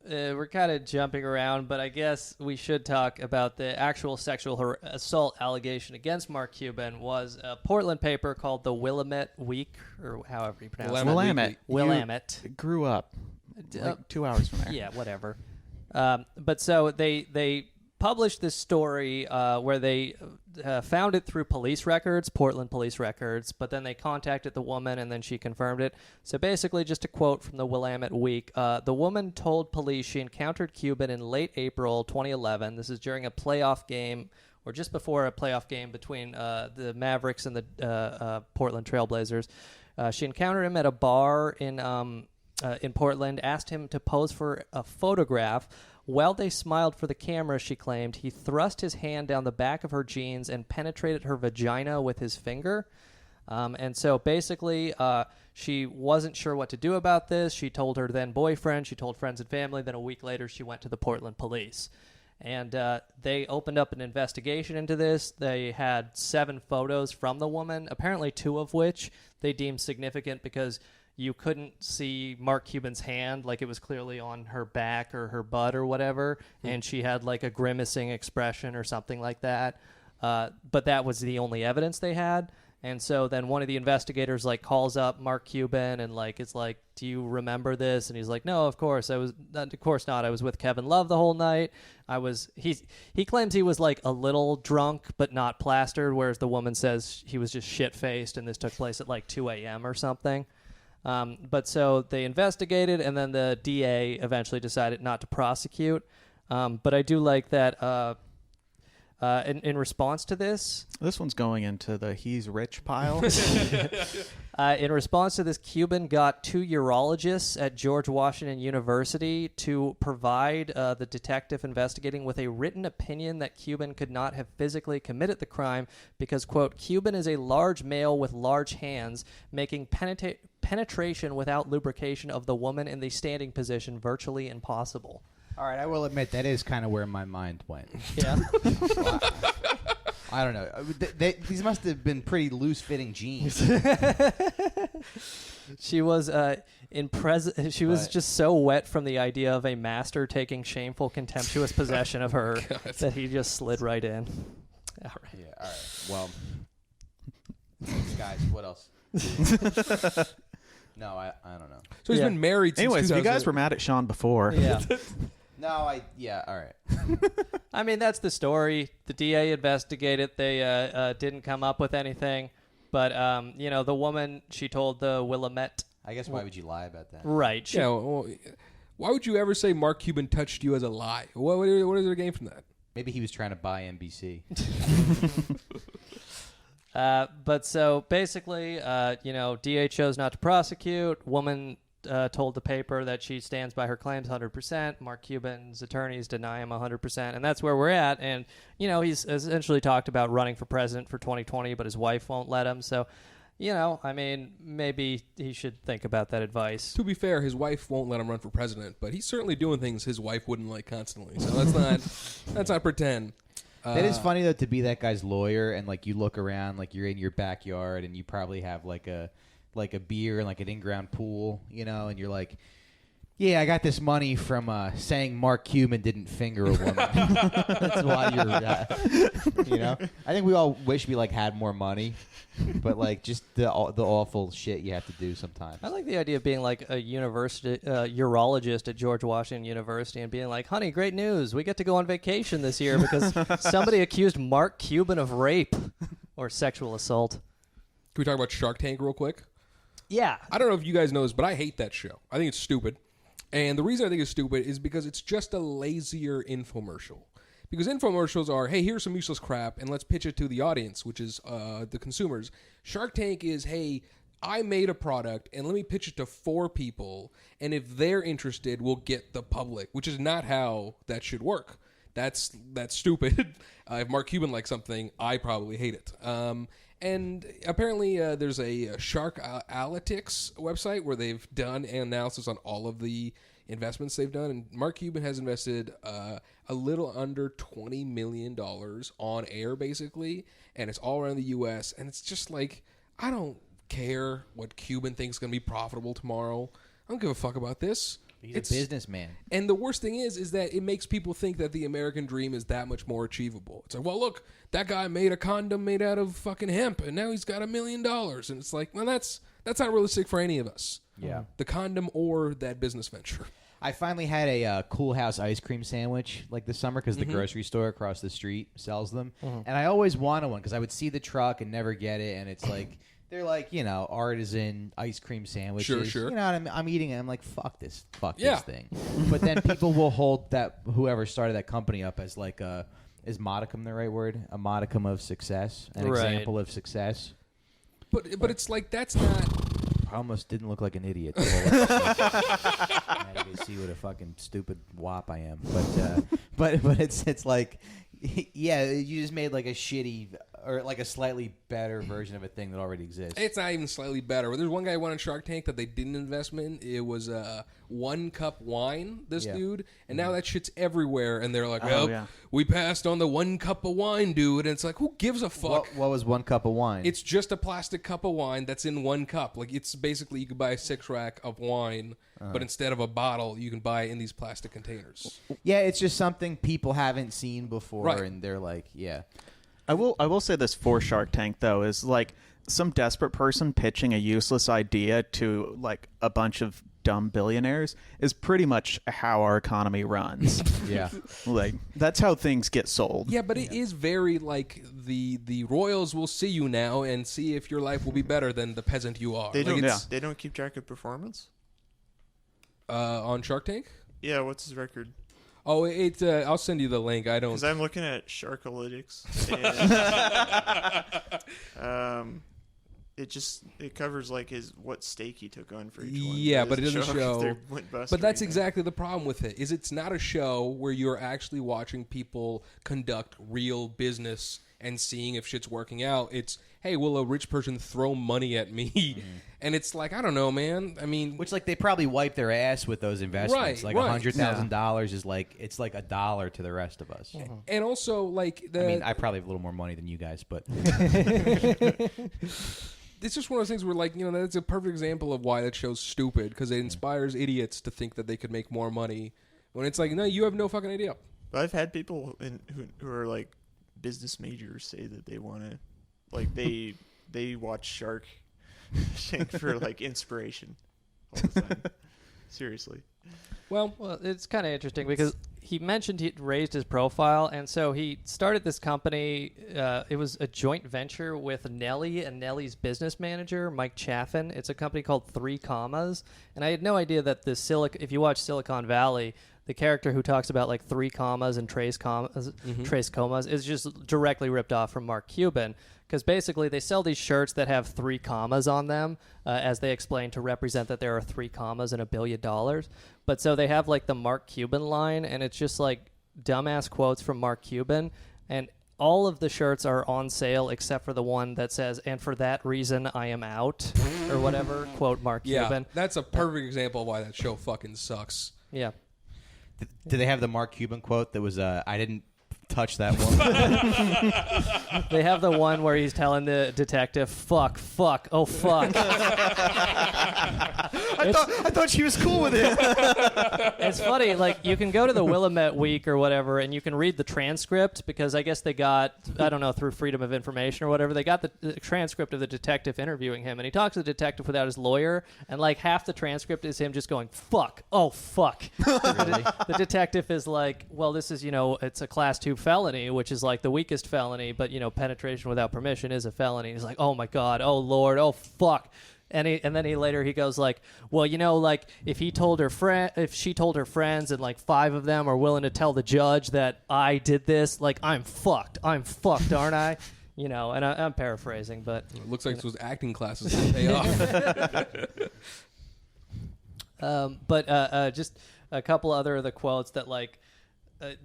We're kind of jumping around, but I guess we should talk about the actual sexual assault allegation against Mark Cuban. Was a Portland paper called the Willamette Week, or however you pronounce it. Willamette. You grew up 2 hours from there. Yeah, whatever. But so they published this story where they found it through police records, Portland police records, but then they contacted the woman and then she confirmed it. So basically, just a quote from the Willamette Week, the woman told police she encountered Cuban in late April 2011. This is during a playoff game, or just before a playoff game between the Mavericks and the Portland Trailblazers. She encountered him at a bar in Portland, asked him to pose for a photograph. While they smiled for the camera, she claimed, he thrust his hand down the back of her jeans and penetrated her vagina with his finger. And so basically, she wasn't sure what to do about this. She told her then boyfriend, she told friends and family. Then a week later, she went to the Portland police. And they opened up an investigation into this. They had 7 photos from the woman, apparently 2 of which they deemed significant because you couldn't see Mark Cuban's hand, it was clearly on her back or her butt or whatever, and she had a grimacing expression or something like that. But that was the only evidence they had. And so then one of the investigators like calls up Mark Cuban and like is like, "Do you remember this?" And he's like, "No, of course not. I was with Kevin Love the whole night. He claims he was like a little drunk but not plastered, whereas the woman says he was just shit-faced and this took place at like 2 a.m. or something." But so they investigated, and then the DA eventually decided not to prosecute. But I do like that in response to this... This one's going into the he's rich pile. In response to this, Cuban got 2 urologists at George Washington University to provide the detective investigating with a written opinion that Cuban could not have physically committed the crime because, quote, Cuban is a large male with large hands, making penetration without lubrication of the woman in the standing position virtually impossible. All right, I will admit that is kind of where my mind went. Yeah. I don't know. These must have been pretty loose-fitting jeans. She was She was just so wet from the idea of a master taking shameful, contemptuous possession of her that he just slid right in. All right. Yeah. All right. Well, guys, what else? No, I don't know. So he's been married since Anyways, you guys were mad at Sean before. Yeah. All right. I mean, that's the story. The DA investigated. They didn't come up with anything. But, the woman, she told the Willamette. I guess why would you lie about that? Right. Well, why would you ever say Mark Cuban touched you as a lie? What is there gain from that? Maybe he was trying to buy NBC. But so basically, DA chose not to prosecute. Woman told the paper that she stands by her claims 100%. Mark Cuban's attorneys deny him 100%. And that's where we're at. And, he's essentially talked about running for president for 2020, but his wife won't let him. So, maybe he should think about that advice. To be fair, his wife won't let him run for president, but he's certainly doing things his wife wouldn't like constantly. So let's not pretend. That is funny though, to be that guy's lawyer and like you look around like you're in your backyard and you probably have like a beer and like an in-ground pool, and you're like, yeah, I got this money from saying Mark Cuban didn't finger a woman. That's why you're, I think we all wish we like had more money, but like just the awful shit you have to do sometimes. I like the idea of being like a university urologist at George Washington University and being like, honey, great news. We get to go on vacation this year because somebody accused Mark Cuban of rape or sexual assault. Can we talk about Shark Tank real quick? Yeah. I don't know if you guys know this, but I hate that show. I think it's stupid. And the reason I think it's stupid is because it's just a lazier infomercial. Because infomercials are, hey, here's some useless crap, and let's pitch it to the audience, which is the consumers. Shark Tank is, hey, I made a product, and let me pitch it to 4 people, and if they're interested, we'll get the public, which is not how that should work. That's stupid. If Mark Cuban likes something, I probably hate it. And apparently there's a Shark Analytics website where they've done an analysis on all of the investments they've done. And Mark Cuban has invested a little under $20 million on air, basically. And it's all around the U.S. And it's just like, I don't care what Cuban thinks is going to be profitable tomorrow. I don't give a fuck about this. He's a businessman. And the worst thing is that it makes people think that the American dream is that much more achievable. It's like, well, look, that guy made a condom made out of fucking hemp, and now he's got $1 million. And it's like, well, that's not realistic for any of us. Yeah. The condom or that business venture. I finally had a Cool House ice cream sandwich like this summer because the grocery store across the street sells them. And I always wanted one because I would see the truck and never get it. And it's like... They're like, artisan ice cream sandwiches. Sure. I'm eating it. I'm like, fuck this thing. But then people will hold that, whoever started that company up as like is modicum the right word? A modicum of success? An example of success? But it's like, that's not... I almost didn't look like an idiot. I had to see what a fucking stupid wop I am. But it's like, yeah, you just made like a shitty... or like a slightly better version of a thing that already exists. It's not even slightly better. There's one guy who went on Shark Tank that they didn't invest in. It was 1 cup wine, dude. And now that shit's everywhere. And they're like, we passed on the 1 cup of wine, dude. And it's like, who gives a fuck? What was 1 cup of wine? It's just a plastic cup of wine that's in 1 cup. Like, it's basically, you could buy a 6-rack of wine, but instead of a bottle, you can buy it in these plastic containers. Yeah, it's just something people haven't seen before. Right. And they're like, yeah. I will say this for Shark Tank though is like some desperate person pitching a useless idea to like a bunch of dumb billionaires is pretty much how our economy runs. Yeah. Like, that's how things get sold. Yeah, but it is very like the royals will see you now and see if your life will be better than the peasant you are. They Like, don't. They don't keep track of performance. On Shark Tank? Yeah. What's his record? Oh, it's. I'll send you the link. I don't. Because I'm looking at Sharkalytics. And, it covers like what stake he took on for each one. Yeah, but it doesn't if show. they went bust But or that's anything. exactly the problem with it. Is it's not a show where you're actually watching people conduct real business and seeing if shit's working out. It's, hey, will a rich person throw money at me? And it's like, I don't know, man. I mean, which like they probably wipe their ass with those investments. Right, like right. $100,000 is like it's like $1 to the rest of us. And also, like, I mean, I probably have a little more money than you guys, but it's just one of those things where, like, you know, that's a perfect example of why that show's stupid, because it inspires idiots to think that they could make more money when it's like, no, you have no fucking idea. But I've had people who are like business majors say that they want to, like, they watch Shark Tank for like inspiration all the time. Seriously. Well, it's kind of interesting because he mentioned he raised his profile, and so he started this company. It was a joint venture with Nelly and Nelly's business manager, Mike Chaffin. It's a company called 3 Commas, and I had no idea that if you watch Silicon Valley, the character who talks about like 3 commas and trace commas is just directly ripped off from Mark Cuban. Because basically they sell these shirts that have 3 commas on them, as they explain, to represent that there are 3 commas in $1 billion. But so they have like the Mark Cuban line, and it's just like dumbass quotes from Mark Cuban. And all of the shirts are on sale except for the one that says, "And for that reason, I am out," or whatever, quote Mark Cuban. Yeah, that's a perfect example of why that show fucking sucks. Yeah. do they have the Mark Cuban quote that was, I didn't touch that one? They have the one where he's telling the detective, fuck, oh fuck. I thought she was cool with it. It's funny, like, you can go to the Willamette Week or whatever, and you can read the transcript, because I guess they got, I don't know, through Freedom of Information or whatever, they got the transcript of the detective interviewing him, and he talks to the detective without his lawyer, and like half the transcript is him just going, fuck, oh fuck. The detective is like, well, this is, it's a class 2 felony, which is like the weakest felony, but, penetration without permission is a felony. He's like, oh my God, oh Lord, oh fuck. And then he later goes like, well, like if she told her friends and like 5 of them are willing to tell the judge that I did this, like I'm fucked, aren't I? And I'm paraphrasing, but it looks like those acting classes that pay off. But just a couple other of the quotes that like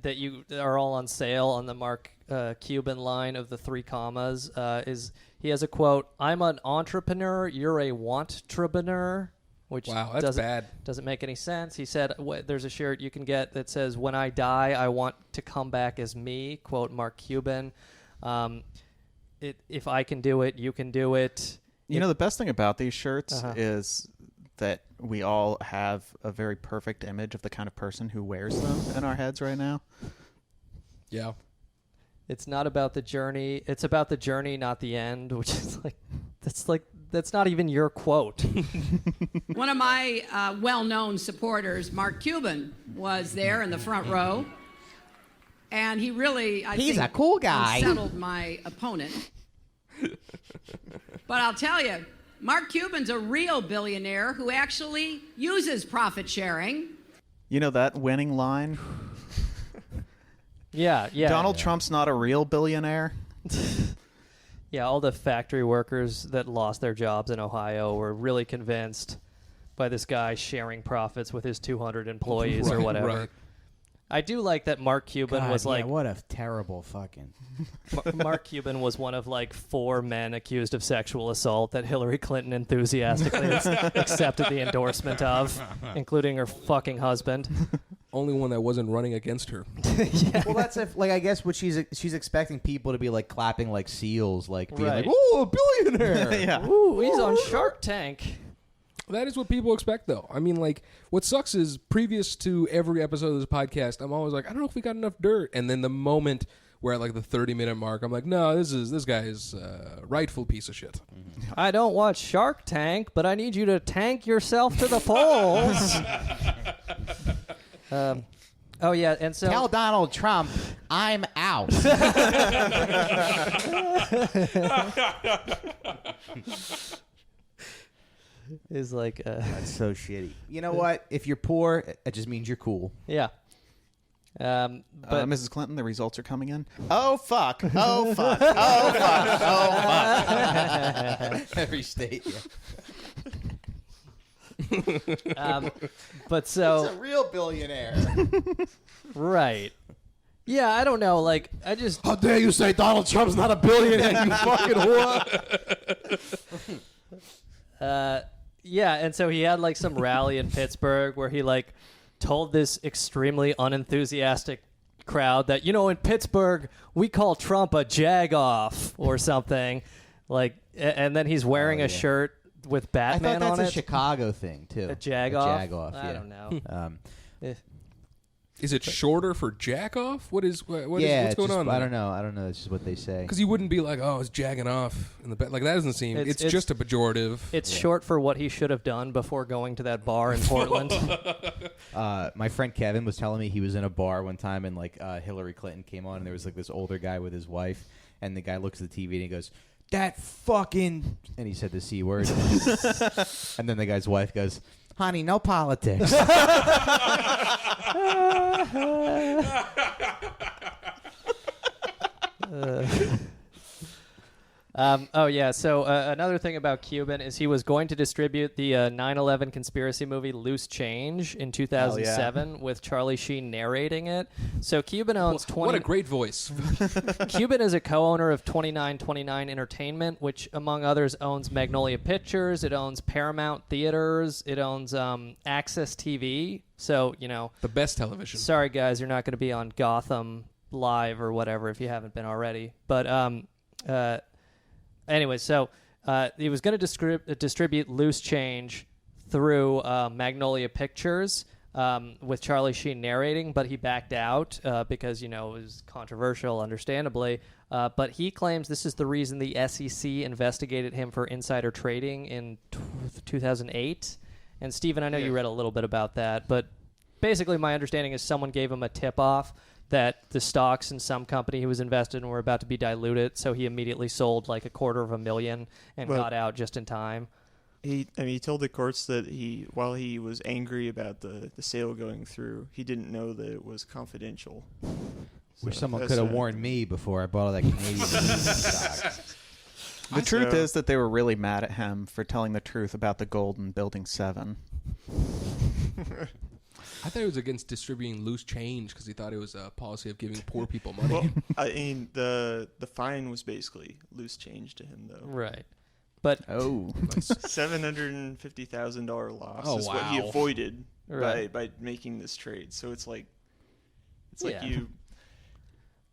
that you are all on sale on the Mark Cuban line of the 3 commas is he has a quote, "I'm an entrepreneur, you're a want-trepreneur," which wow, that's bad. Doesn't make any sense. He said there's a shirt you can get that says, "When I die, I want to come back as me," quote Mark Cuban. If I can do it, you can do it. The best thing about these shirts is that we all have a very perfect image of the kind of person who wears them in our heads right now. Yeah. It's not about the journey. It's about the journey, not the end, which is that's not even your quote. One of my well-known supporters, Mark Cuban, was there in the front row. And he really, I He's think, a cool guy. Unsettled my opponent. But I'll tell you, Mark Cuban's a real billionaire who actually uses profit sharing. You know that winning line? Yeah. Donald Trump's not a real billionaire. Yeah, all the factory workers that lost their jobs in Ohio were really convinced by this guy sharing profits with his 200 employees or whatever. Right. I do like that Mark Cuban was like... what a terrible fucking... Mark Cuban was one of like 4 men accused of sexual assault that Hillary Clinton enthusiastically accepted the endorsement of, including her fucking husband. Only one that wasn't running against her. Yeah. Well, that's I guess what she's expecting people to be like clapping like seals, like being Right. like, "Ooh, a billionaire!" Yeah. Ooh, he's on Shark Tank. That is what people expect, though. I mean, like, what sucks is previous to every episode of this podcast, I'm always like, I don't know if we got enough dirt. And then the moment where at like the 30-minute mark, I'm like, no, this guy is a rightful piece of shit. I don't watch Shark Tank, but I need you to tank yourself to the polls. Oh, yeah, and so... Tell Donald Trump, I'm out. Is like... That's so shitty. You know what? If you're poor, it just means you're cool. Yeah. But Mrs. Clinton, the results are coming in. Oh, fuck. Oh, fuck. Oh, fuck. Oh, fuck. Every state, but so... It's a real billionaire. Right. Yeah, I don't know. Like, I just... How dare you say Donald Trump's not a billionaire, you fucking whore. Yeah, and so he had, like, some rally in Pittsburgh where he, like, told this extremely unenthusiastic crowd that, in Pittsburgh, we call Trump a jag-off or something. Like, and then he's wearing a shirt with Batman on it. I thought that's a Chicago thing, too. A jag-off? Jag-off, yeah. I don't know. Is it shorter for jack off? What's going on? I don't know. That's just what they say. Because you wouldn't be like, oh, it's jagging off in the back. Like, that doesn't seem... It's just a pejorative. It's short for what he should have done before going to that bar in Portland. My friend Kevin was telling me he was in a bar one time and, like, Hillary Clinton came on and there was, like, this older guy with his wife. And the guy looks at the TV and he goes, that fucking... And he said the C word. And then the guy's wife goes... Honey, no politics. Oh, yeah. So another thing about Cuban is he was going to distribute the 9/11 conspiracy movie Loose Change in 2007 with Charlie Sheen narrating it. So Cuban owns 20... What a great voice. Cuban is a co-owner of 2929 Entertainment, which, among others, owns Magnolia Pictures. It owns Paramount Theaters. It owns Access TV. So, the best television. Sorry, guys, you're not going to be on Gotham Live or whatever if you haven't been already. But... Anyway, so he was going to distribute Loose Change through Magnolia Pictures with Charlie Sheen narrating, but he backed out because, it was controversial, understandably. But he claims this is the reason the SEC investigated him for insider trading in 2008. And, Stephen, I know you read a little bit about that, but basically my understanding is someone gave him a tip-off that the stocks in some company he was invested in were about to be diluted, so he immediately sold like $250,000 and got out just in time. He told the courts that while he was angry about the sale going through, he didn't know that it was confidential. Wish someone could have warned me before I bought all that Canadian stock. The truth is that they were really mad at him for telling the truth about the gold in Building 7. I thought he was against distributing loose change because he thought it was a policy of giving poor people money. Well, I mean, the fine was basically loose change to him, though. Right. But $750,000 loss is what he avoided by making this trade. So it's like you...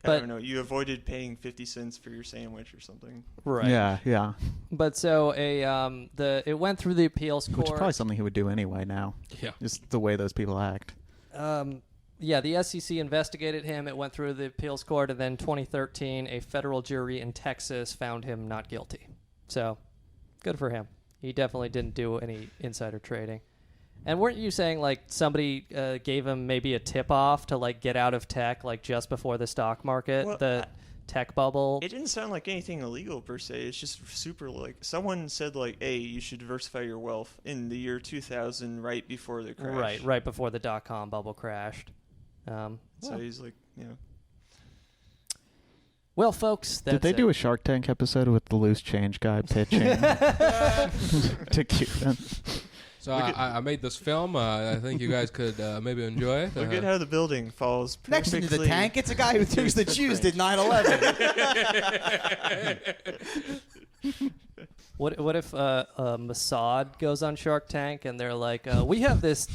I don't know. You avoided paying 50 cents for your sandwich or something. Right. Yeah. But so it went through the appeals court. Which is probably something he would do anyway now. Yeah. Just the way those people act. Yeah, the SEC investigated him. It went through the appeals court, and then 2013, a federal jury in Texas found him not guilty. So, good for him. He definitely didn't do any insider trading. And weren't you saying, like, somebody gave him maybe a tip-off to, like, get out of tech, like, just before the stock market, the tech bubble? It didn't sound like anything illegal, per se. It's just super, like, someone said, like, hey, you should diversify your wealth in the year 2000 right before the crash. Right before the dot-com bubble crashed. So he's like, Well, folks, that's Did they do a Shark Tank episode with the loose change guy pitching to Cuban? So I made this film. I think you guys could maybe enjoy it. Look at how the building falls next to the tank. It's a guy who thinks the Jews did 9/11. What if Mossad goes on Shark Tank and they're like, we have this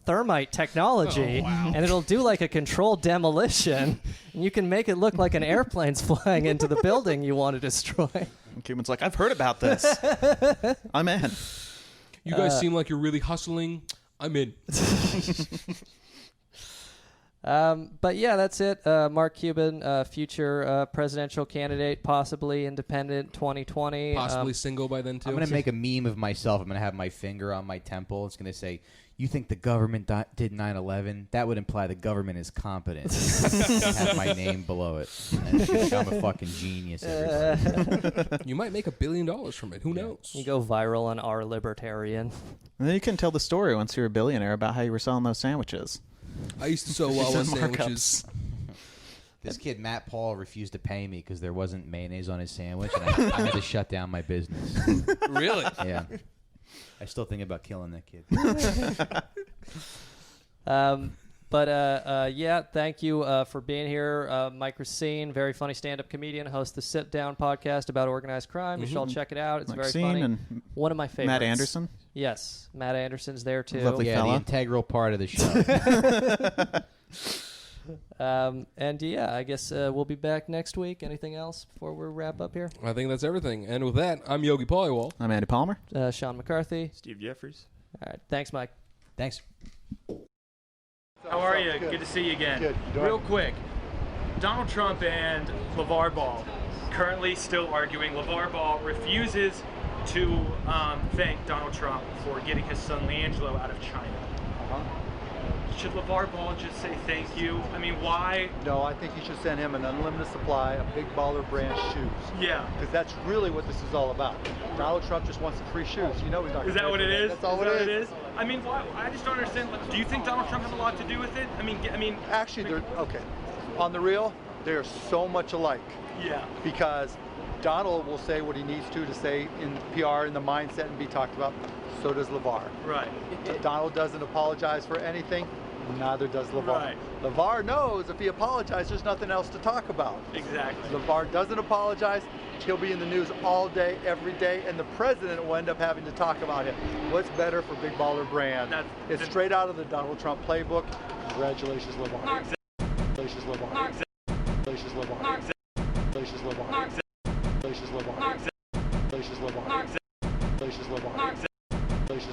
thermite technology, and it'll do like a controlled demolition, and you can make it look like an airplane's flying into the building you want to destroy. And Cuban's like, I've heard about this. I'm in. You guys seem like you're really hustling. I'm in. But yeah, that's it. Mark Cuban, future presidential candidate, possibly independent 2020. Possibly single by then, too. I'm going to make a meme of myself. I'm going to have my finger on my temple. It's going to say, "You think the government did 9/11? That would imply the government is competent." Have my name below it. And think I'm a fucking genius. You might make $1 billion from it. Who knows? You go viral on Our Libertarian. And then you can tell the story once you're a billionaire about how you were selling those sandwiches. I used to sell Wawa sandwiches. This kid, Matt Paul, refused to pay me because there wasn't mayonnaise on his sandwich, and I had to shut down my business. Really? Yeah. I still think about killing that kid. Yeah, thank you for being here. Mike Recine, very funny stand-up comedian, hosts the Sit Down podcast about organized crime. You should all check it out. It's Mike very Recine funny. and one of my favorites. Matt Anderson? Yes, Matt Anderson's there too. Lovely yeah, fella. the integral part of the show. And yeah, I guess we'll be back next week. Anything else before we wrap up here? I think that's everything. And with that, I'm Yogi Pollywall. I'm Andy Palmer. Sean McCarthy. Steve Jeffries. All right. Thanks, Mike. Thanks. How are you? Good to see you again. Good. Real quick, Donald Trump and LeVar Ball currently still arguing. LeVar Ball refuses to thank Donald Trump for getting his son LeAngelo out of China. Should LeVar Ball just say thank you? I mean, why? No, I think you should send him an unlimited supply of Big Baller brand shoes. Yeah. Because that's really what this is all about. Donald Trump just wants the free shoes. You know he's not. Is that what it is? That's all is that it what is. it is? I mean, why? I just don't understand. Like, do you think Donald Trump has a lot to do with it? I mean. Actually, they're okay. On the real, they are so much alike. Yeah. Because Donald will say what he needs to say in PR, in the mindset, and be talked about. So does LeVar. Right. Donald doesn't apologize for anything. Neither does LeVar. Right. LeVar knows if he apologizes, there's nothing else to talk about. Exactly. LeVar doesn't apologize. He'll be in the news all day, every day, and the president will end up having to talk about him. What's better for Big Baller brand? It's straight out of the Donald Trump playbook. Congratulations, LeVar. Congratulations, LeVar. Congratulations, LeVar. Congratulations, LeVar. Congratulations, LeVar. Congratulations, LeVar. Congratulations, LeVar.